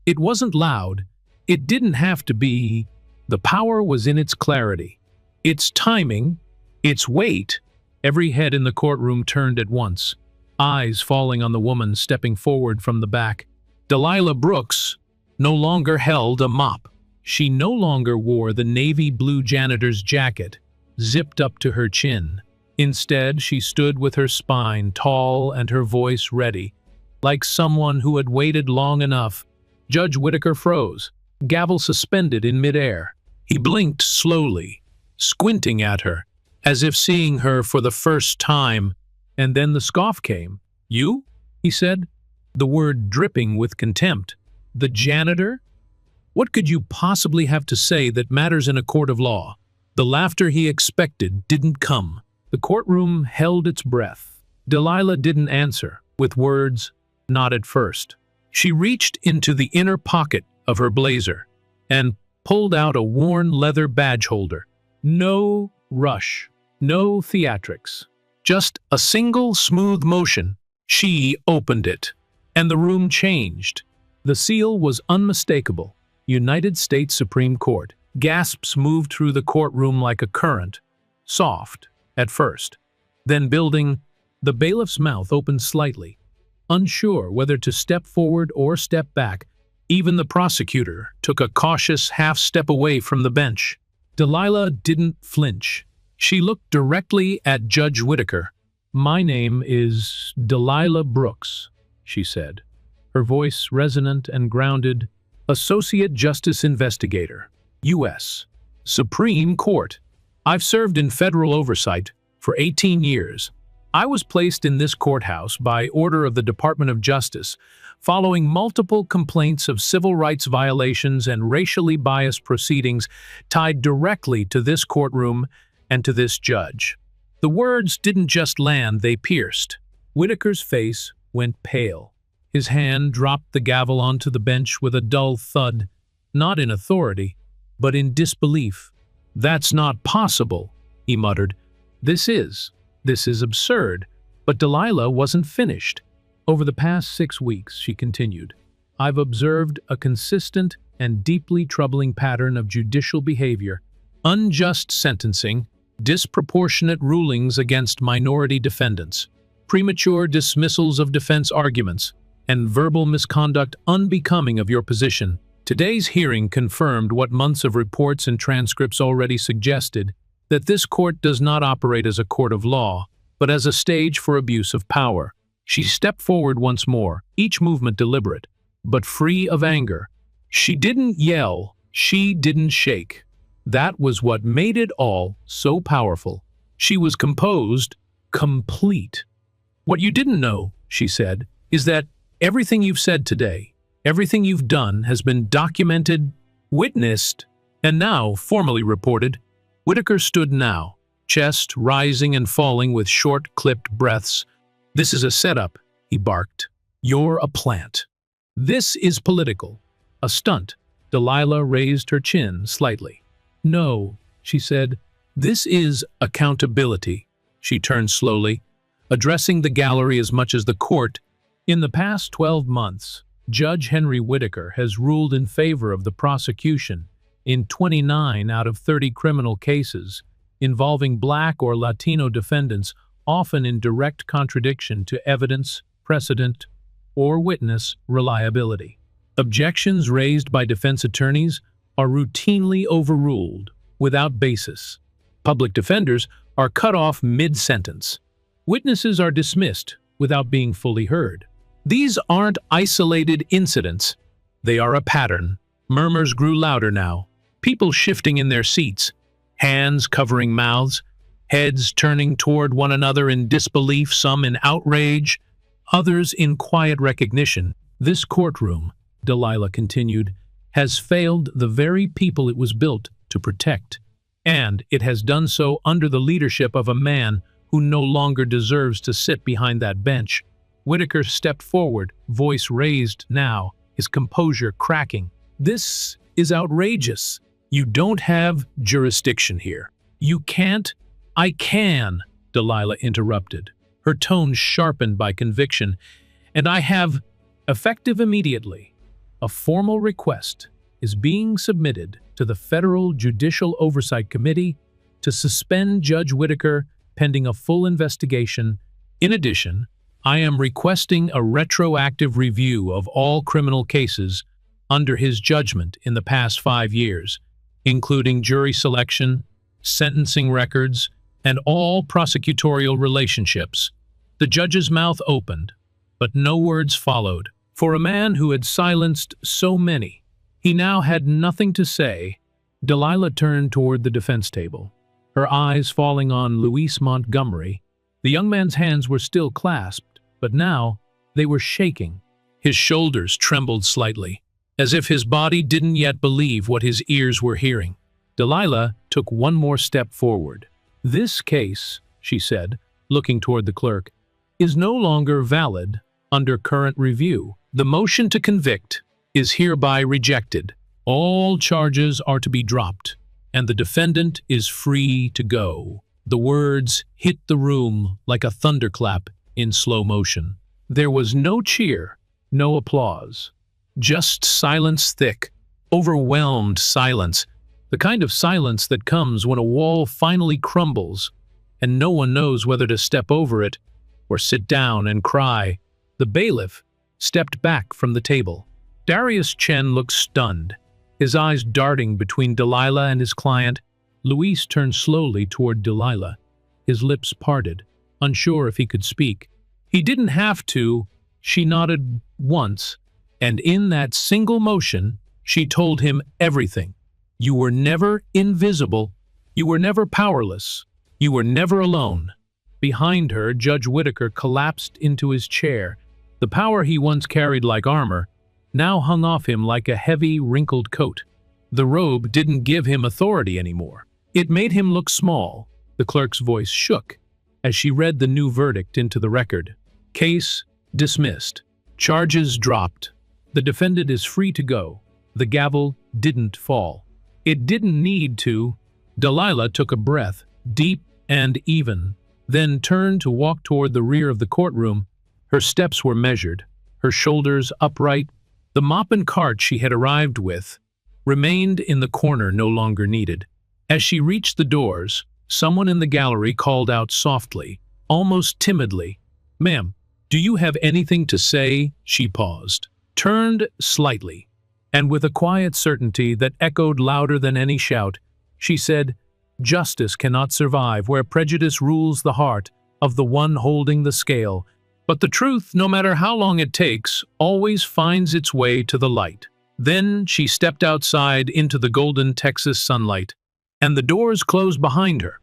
It wasn't loud. It didn't have to be. The power was in its clarity, its timing, its weight. Every head in the courtroom turned at once, eyes falling on the woman stepping forward from the back. Delilah Brooks no longer held a mop. She no longer wore the navy blue janitor's jacket, zipped up to her chin. Instead, she stood with her spine tall and her voice ready, like someone who had waited long enough. Judge Whitaker froze, gavel suspended in midair. He blinked slowly, squinting at her, as if seeing her for the first time, and then the scoff came. You? He said, the word dripping with contempt. The janitor? What could you possibly have to say that matters in a court of law? The laughter he expected didn't come. The courtroom held its breath. Delilah didn't answer, with words, not at first. She reached into the inner pocket of her blazer and pulled out a worn leather badge holder. No rush, no theatrics, just a single smooth motion. She opened it, and the room changed. The seal was unmistakable. United States Supreme Court. Gasps moved through the courtroom like a current, soft at first, then building. The bailiff's mouth opened slightly, unsure whether to step forward or step back. Even the prosecutor took a cautious half-step away from the bench. Delilah didn't flinch. She looked directly at Judge Whitaker. My name is Delilah Brooks, she said, her voice resonant and grounded. Associate Justice Investigator, U.S. Supreme Court. I've served in federal oversight for 18 years. I was placed in this courthouse by order of the Department of Justice following multiple complaints of civil rights violations and racially biased proceedings tied directly to this courtroom and to this judge. The words didn't just land, they pierced. Whitaker's face went pale. His hand dropped the gavel onto the bench with a dull thud, not in authority, but in disbelief. That's not possible, he muttered. This is absurd. But Delilah wasn't finished. Over the past 6 weeks, she continued, I've observed a consistent and deeply troubling pattern of judicial behavior, unjust sentencing, disproportionate rulings against minority defendants, premature dismissals of defense arguments, and verbal misconduct unbecoming of your position. Today's hearing confirmed what months of reports and transcripts already suggested, that this court does not operate as a court of law, but as a stage for abuse of power. She stepped forward once more, each movement deliberate, but free of anger. She didn't yell, she didn't shake. That was what made it all so powerful. She was composed, complete. "What you didn't know," she said, "is that everything you've said today, everything you've done has been documented, witnessed, and now formally reported." Whitaker stood now, chest rising and falling with short, clipped breaths. "This is a setup," he barked. "You're a plant. This is political. A stunt." Delilah raised her chin slightly. "No," she said. "This is accountability." She turned slowly, addressing the gallery as much as the court. "In the past 12 months, Judge Henry Whitaker has ruled in favor of the prosecution in 29 out of 30 criminal cases involving Black or Latino defendants, often in direct contradiction to evidence, precedent, or witness reliability. Objections raised by defense attorneys are routinely overruled without basis. Public defenders are cut off mid-sentence. Witnesses are dismissed without being fully heard. These aren't isolated incidents. They are a pattern. Murmurs grew louder now, people shifting in their seats, hands covering mouths, heads turning toward one another in disbelief, some in outrage, others in quiet recognition. "This courtroom," Delilah continued, "has failed the very people it was built to protect. And it has done so under the leadership of a man who no longer deserves to sit behind that bench." Whitaker stepped forward, voice raised now, his composure cracking. "This is outrageous. You don't have jurisdiction here. You can't—" "I can," Delilah interrupted, her tone sharpened by conviction, "and I have, effective immediately. A formal request is being submitted to the Federal Judicial Oversight Committee to suspend Judge Whitaker pending a full investigation. In addition, I am requesting a retroactive review of all criminal cases under his judgment in the past 5 years, including jury selection, sentencing records, and all prosecutorial relationships." The judge's mouth opened, but no words followed. For a man who had silenced so many, he now had nothing to say. Delilah turned toward the defense table, her eyes falling on Luis Montgomery. The young man's hands were still clasped, but now they were shaking. His shoulders trembled slightly, as if his body didn't yet believe what his ears were hearing. Delilah took one more step forward. "This case," she said, looking toward the clerk, "is no longer valid under current review. The motion to convict is hereby rejected. All charges are to be dropped, and the defendant is free to go." The words hit the room like a thunderclap in slow motion. There was no cheer, no applause, just silence, thick, overwhelmed silence, the kind of silence that comes when a wall finally crumbles and no one knows whether to step over it or sit down and cry. The bailiff stepped back from the table. Darius Chen looked stunned, his eyes darting between Delilah and his client. Luis turned slowly toward Delilah, his lips parted, unsure if he could speak. He didn't have to. She nodded once, and in that single motion, she told him everything. You were never invisible. You were never powerless. You were never alone. Behind her, Judge Whitaker collapsed into his chair. The power he once carried like armor now hung off him like a heavy, wrinkled coat. The robe didn't give him authority anymore. It made him look small. The clerk's voice shook as she read the new verdict into the record. Case dismissed. Charges dropped. The defendant is free to go. The gavel didn't fall. It didn't need to. Delilah took a breath, deep and even, then turned to walk toward the rear of the courtroom. Her steps were measured, her shoulders upright. The mop and cart she had arrived with remained in the corner, no longer needed. As she reached the doors, someone in the gallery called out softly, almost timidly, "Ma'am, do you have anything to say?" She paused, turned slightly, and with a quiet certainty that echoed louder than any shout, she said, "Justice cannot survive where prejudice rules the heart of the one holding the scale." But the truth, no matter how long it takes, always finds its way to the light. Then she stepped outside into the golden Texas sunlight, and the doors closed behind her.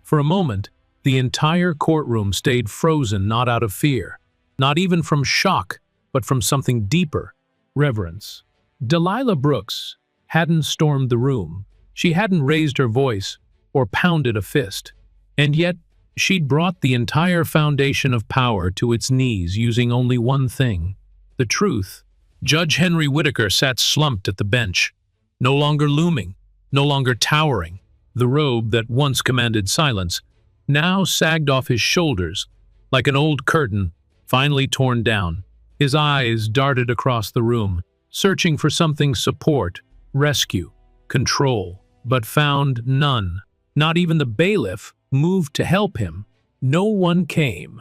For a moment, the entire courtroom stayed frozen, not out of fear, not even from shock, but from something deeper, reverence. Delilah Brooks hadn't stormed the room. She hadn't raised her voice or pounded a fist. And yet, she'd brought the entire foundation of power to its knees using only one thing: the truth. Judge Henry Whitaker sat slumped at the bench, no longer looming, no longer towering. The robe that once commanded silence now sagged off his shoulders like an old curtain finally torn down. His eyes darted across the room, searching for something: support, rescue, control, but found none. Not even the bailiff moved to help him. No one came,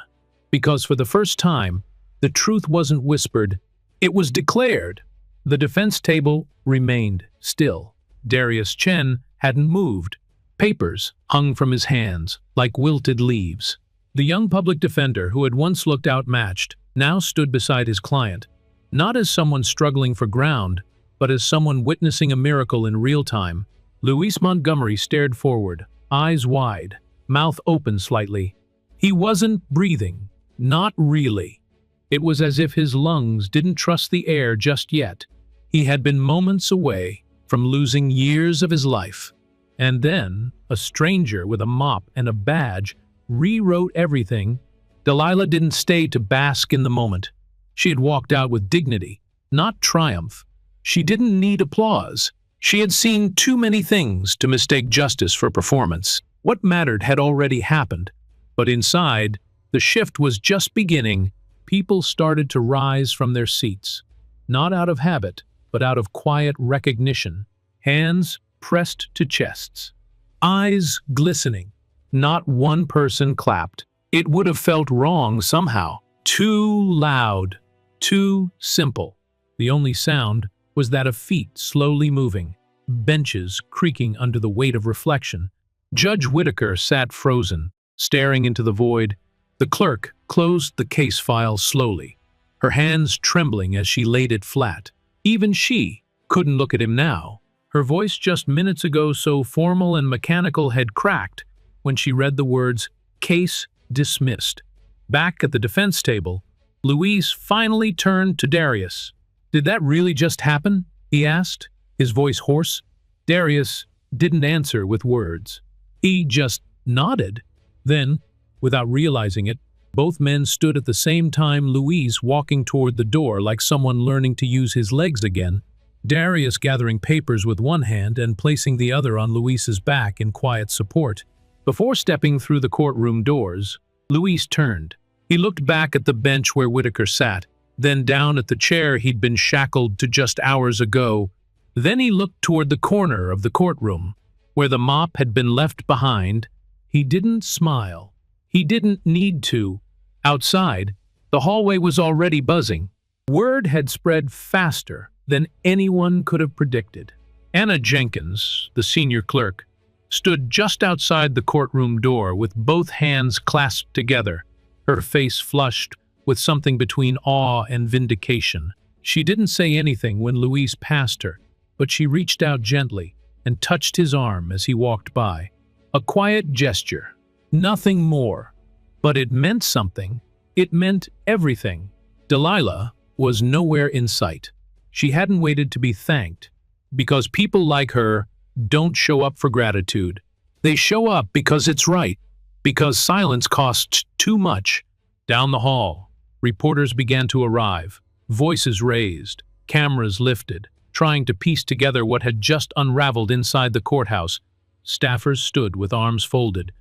because for the first time, the truth wasn't whispered, it was declared. The defense table remained still. Darius Chen hadn't moved. Papers hung from his hands like wilted leaves. The young public defender, who had once looked outmatched, now stood beside his client, not as someone struggling for ground, but as someone witnessing a miracle in real time. Luis Montgomery stared forward, eyes wide, mouth open slightly. He wasn't breathing, not really. It was as if his lungs didn't trust the air just yet. He had been moments away from losing years of his life. And then, a stranger with a mop and a badge rewrote everything. Delilah didn't stay to bask in the moment. She had walked out with dignity, not triumph. She didn't need applause. She had seen too many things to mistake justice for performance. What mattered had already happened. But inside, the shift was just beginning. People started to rise from their seats, not out of habit, but out of quiet recognition. Hands pressed to chests, eyes glistening. Not one person clapped. It would have felt wrong somehow. Too loud, too simple. The only sound was that of feet slowly moving, benches creaking under the weight of reflection. Judge Whitaker sat frozen, staring into the void. The clerk closed the case file slowly, her hands trembling as she laid it flat. Even she couldn't look at him now. Her voice just minutes ago so formal and mechanical had cracked when she read the words, "Case dismissed." Back at the defense table, Luis finally turned to Darius. "Did that really just happen?" he asked, his voice hoarse. Darius didn't answer with words. He just nodded. Then, without realizing it, both men stood at the same time, Luis walking toward the door like someone learning to use his legs again, Darius gathering papers with one hand and placing the other on Luis's back in quiet support. Before stepping through the courtroom doors, Luis turned. He looked back at the bench where Whitaker sat, then down at the chair he'd been shackled to just hours ago. Then he looked toward the corner of the courtroom, where the mop had been left behind. He didn't smile. He didn't need to. Outside, the hallway was already buzzing. Word had spread faster than anyone could have predicted. Anna Jenkins, the senior clerk, stood just outside the courtroom door with both hands clasped together, her face flushed with something between awe and vindication. She didn't say anything when Luis passed her, but she reached out gently and touched his arm as he walked by. A quiet gesture, nothing more, but it meant something. It meant everything. Delilah was nowhere in sight. She hadn't waited to be thanked, because people like her don't show up for gratitude. They show up because it's right, because silence costs too much. Down the hall, reporters began to arrive, voices raised, cameras lifted, trying to piece together what had just unraveled inside the courthouse. Staffers stood with arms folded,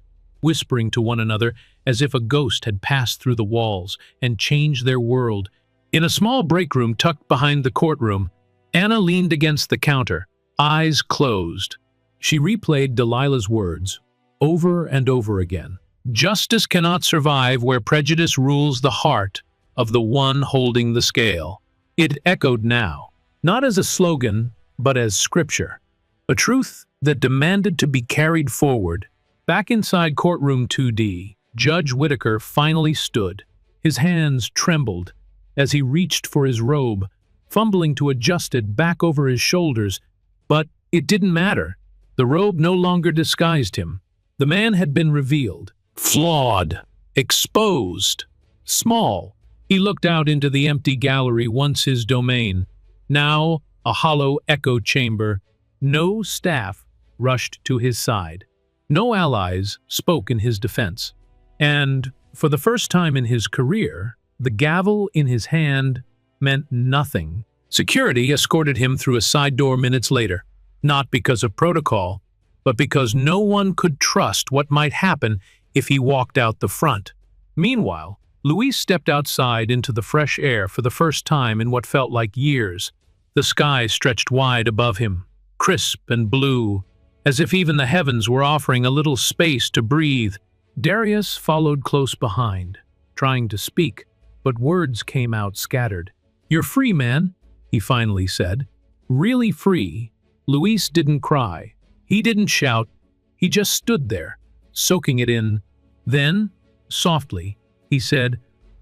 whispering to one another as if a ghost had passed through the walls and changed their world. In a small break room tucked behind the courtroom, Anna leaned against the counter, eyes closed. She replayed Delilah's words over and over again. Justice cannot survive where prejudice rules the heart of the one holding the scale. It echoed now, not as a slogan, but as scripture, a truth that demanded to be carried forward. Back inside courtroom 2D, Judge Whitaker finally stood, His hands trembled as he reached for his robe, fumbling to adjust it back over his shoulders. But it didn't matter. The robe no longer disguised him. The man had been revealed, flawed, exposed, small. He looked out into the empty gallery once his domain, now a hollow echo chamber. No staff rushed to his side. No allies spoke in his defense. And, for the first time in his career, the gavel in his hand meant nothing. Security escorted him through a side door minutes later, not because of protocol, but because no one could trust what might happen if he walked out the front. Meanwhile, Luis stepped outside into the fresh air for the first time in what felt like years. The sky stretched wide above him, crisp and blue, as if even the heavens were offering a little space to breathe. Darius followed close behind, trying to speak, but words came out scattered. "You're free, man," he finally said. Really free. Luis didn't cry. He didn't shout. He just stood there, soaking it in. Then, softly, he said,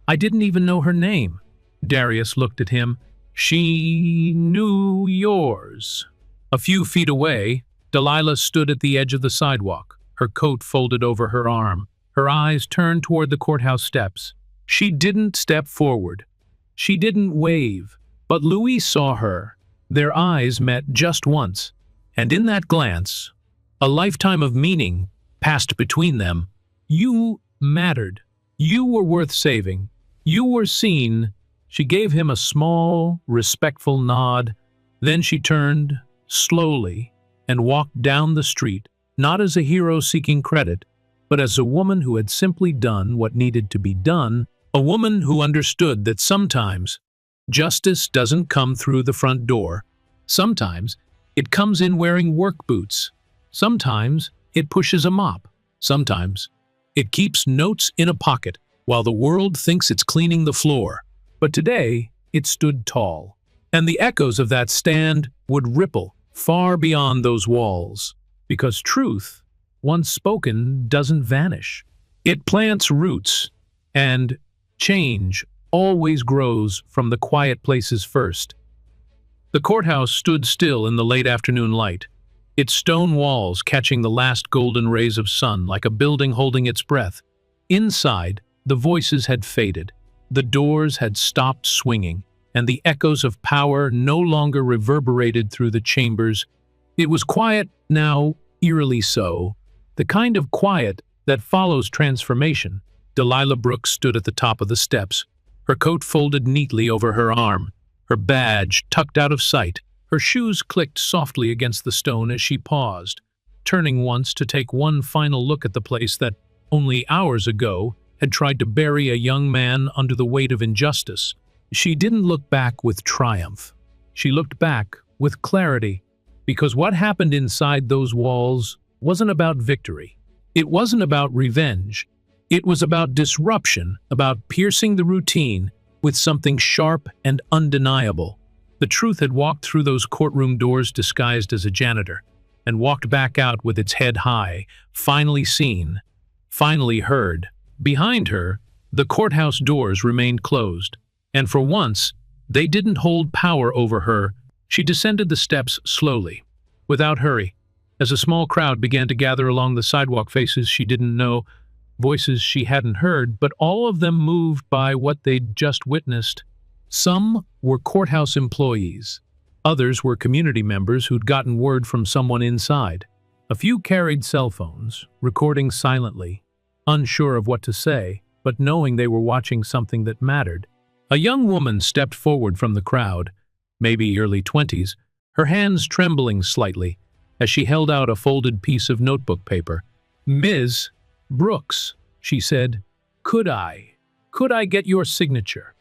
"I didn't even know her name." Darius looked at him. "She knew yours." A few feet away, Delilah stood at the edge of the sidewalk, her coat folded over her arm, her eyes turned toward the courthouse steps. She didn't step forward. She didn't wave, but Luis saw her. Their eyes met just once, and in that glance, a lifetime of meaning passed between them. You mattered. You were worth saving. You were seen. She gave him a small, respectful nod. Then she turned, slowly, and walked down the street, not as a hero seeking credit, but as a woman who had simply done what needed to be done, a woman who understood that sometimes justice doesn't come through the front door. Sometimes it comes in wearing work boots. Sometimes it pushes a mop. Sometimes it keeps notes in a pocket while the world thinks it's cleaning the floor. But today, it stood tall, and the echoes of that stand would ripple far beyond those walls, because truth, once spoken, doesn't vanish. It plants roots, and change always grows from the quiet places first. The courthouse stood still in the late afternoon light, its stone walls catching the last golden rays of sun like a building holding its breath. Inside, the voices had faded, the doors had stopped swinging, and the echoes of power no longer reverberated through the chambers. It was quiet now, eerily so, the kind of quiet that follows transformation. Delilah Brooks stood at the top of the steps, her coat folded neatly over her arm, her badge tucked out of sight. Her shoes clicked softly against the stone as she paused, turning once to take one final look at the place that, only hours ago, had tried to bury a young man under the weight of injustice. She didn't look back with triumph. She looked back with clarity, because what happened inside those walls wasn't about victory. It wasn't about revenge. It was about disruption, about piercing the routine with something sharp and undeniable. The truth had walked through those courtroom doors disguised as a janitor, and walked back out with its head high, finally seen, finally heard. Behind her, the courthouse doors remained closed, and for once, they didn't hold power over her. She descended the steps slowly, without hurry, as a small crowd began to gather along the sidewalk. Faces she didn't know, voices she hadn't heard, but all of them moved by what they'd just witnessed. Some were courthouse employees. Others were community members who'd gotten word from someone inside. A few carried cell phones, recording silently, unsure of what to say, but knowing they were watching something that mattered. A young woman stepped forward from the crowd, maybe early 20s, her hands trembling slightly as she held out a folded piece of notebook paper. "Ms. Brooks," she said, Could I get your signature?"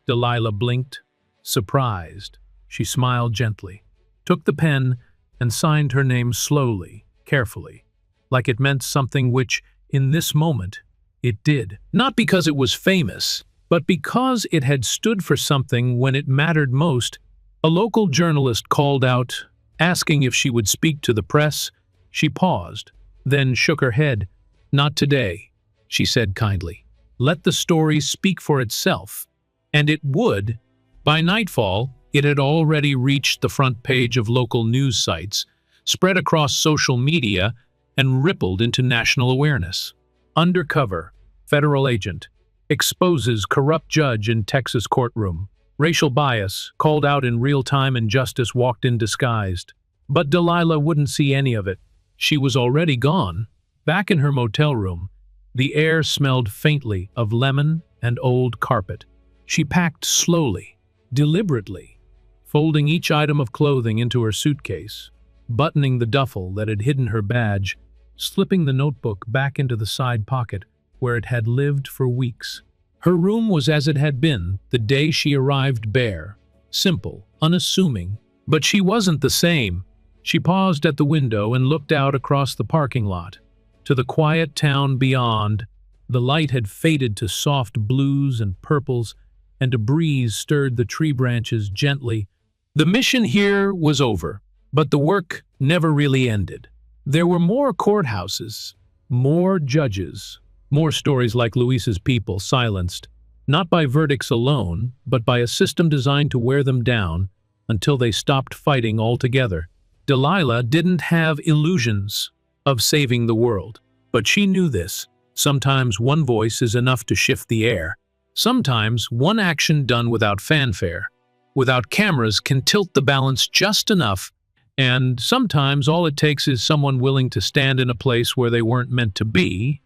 Delilah blinked, surprised. She smiled gently, took the pen, and signed her name slowly, carefully, like it meant something, which, in this moment, it did. Not because it was famous, but because it had stood for something when it mattered most. A local journalist called out, asking if she would speak to the press. She paused, then shook her head. "Not today," she said kindly. let the story speak for itself. And it would. By nightfall, it had already reached the front page of local news sites, spread across social media, and rippled into national awareness. Undercover, federal agent, exposes corrupt judge in Texas courtroom. Racial bias, called out in real time and justice walked in disguised. But Delilah wouldn't see any of it. She was already gone. Back in her motel room, the air smelled faintly of lemon and old carpet. She packed slowly, deliberately, folding each item of clothing into her suitcase, buttoning the duffel that had hidden her badge, slipping the notebook back into the side pocket where it had lived for weeks. Her room was as it had been the day she arrived, bare, simple, unassuming. But she wasn't the same. She paused at the window and looked out across the parking lot. To the quiet town beyond, the light had faded to soft blues and purples, and a breeze stirred the tree branches gently. The mission here was over, but the work never really ended. There were more courthouses, more judges, more stories like Luis's people silenced, not by verdicts alone, but by a system designed to wear them down until they stopped fighting altogether. Delilah didn't have illusions of saving the world, but she knew this. Sometimes one voice is enough to shift the air. Sometimes one action done without fanfare, without cameras, can tilt the balance just enough. And sometimes all it takes is someone willing to stand in a place where they weren't meant to be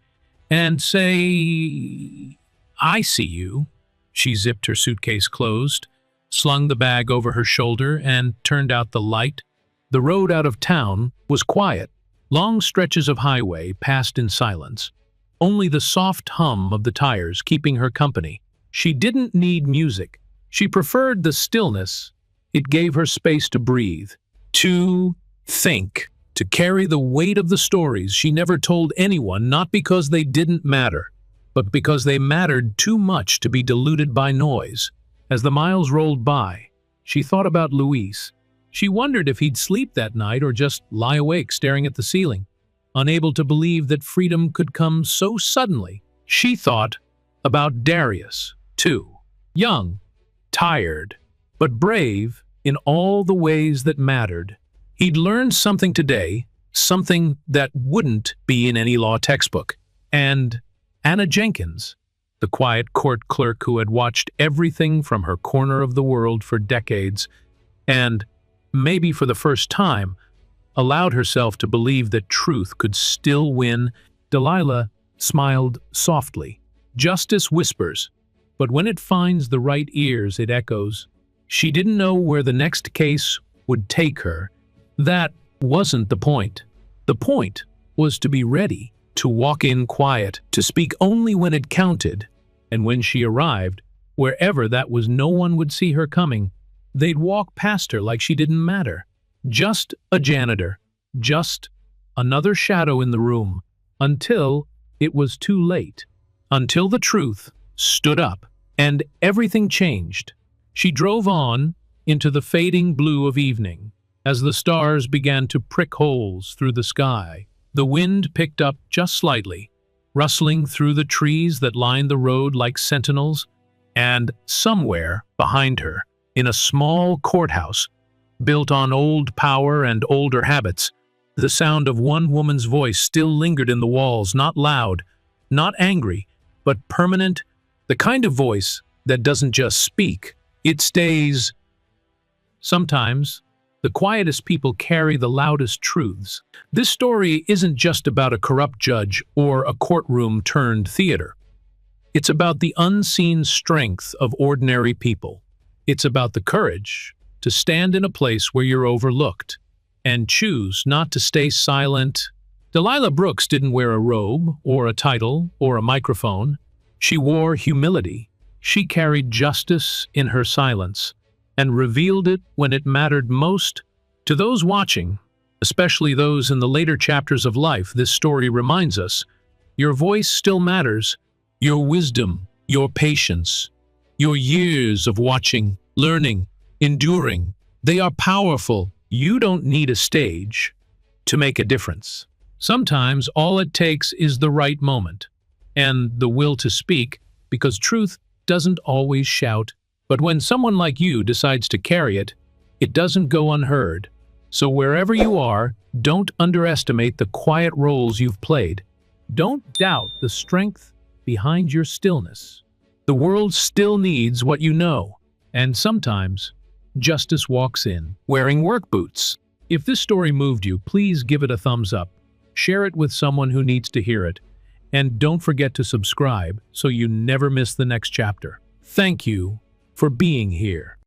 and say, "I see you." She zipped her suitcase closed, slung the bag over her shoulder, and turned out the light. The road out of town was quiet. Long stretches of highway passed in silence. Only the soft hum of the tires keeping her company. She didn't need music. She preferred the stillness. It gave her space to breathe, to think, to carry the weight of the stories she never told anyone, not because they didn't matter, but because they mattered too much to be diluted by noise. As the miles rolled by, she thought about Luis. She wondered if he'd sleep that night or just lie awake staring at the ceiling, unable to believe that freedom could come so suddenly. She thought about Darius, too. Young, tired, but brave in all the ways that mattered. He'd learned something today, something that wouldn't be in any law textbook. And Anna Jenkins, the quiet court clerk who had watched everything from her corner of the world for decades, and, maybe for the first time, allowed herself to believe that truth could still win. Delilah smiled softly. Justice whispers, but when it finds the right ears, it echoes. She didn't know where the next case would take her. That wasn't the point. The point was to be ready, to walk in quiet, to speak only when it counted. And when she arrived, wherever that was, no one would see her coming. They'd walk past her like she didn't matter. Just a janitor, just another shadow in the room, until it was too late, until the truth stood up, and everything changed. She drove on into the fading blue of evening. As the stars began to prick holes through the sky, the wind picked up just slightly, rustling through the trees that lined the road like sentinels, and somewhere behind her, in a small courthouse, built on old power and older habits, the sound of one woman's voice still lingered in the walls, not loud, not angry, but permanent, the kind of voice that doesn't just speak, it stays. Sometimes, the quietest people carry the loudest truths. This story isn't just about a corrupt judge or a courtroom turned theater. It's about the unseen strength of ordinary people. It's about the courage to stand in a place where you're overlooked and choose not to stay silent. Delilah Brooks didn't wear a robe or a title or a microphone. She wore humility. She carried justice in her silence and revealed it when it mattered most. To those watching, especially those in the later chapters of life, this story reminds us, your voice still matters. Your wisdom, your patience, your years of watching, learning, enduring, they are powerful. You don't need a stage to make a difference. Sometimes all it takes is the right moment. and the will to speak, because truth doesn't always shout. But when someone like you decides to carry it, it doesn't go unheard. So wherever you are, don't underestimate the quiet roles you've played. Don't doubt the strength behind your stillness. The world still needs what you know, and sometimes justice walks in wearing work boots. If this story moved you, please give it a thumbs up. Share it with someone who needs to hear it. And don't forget to subscribe so you never miss the next chapter. Thank you for being here.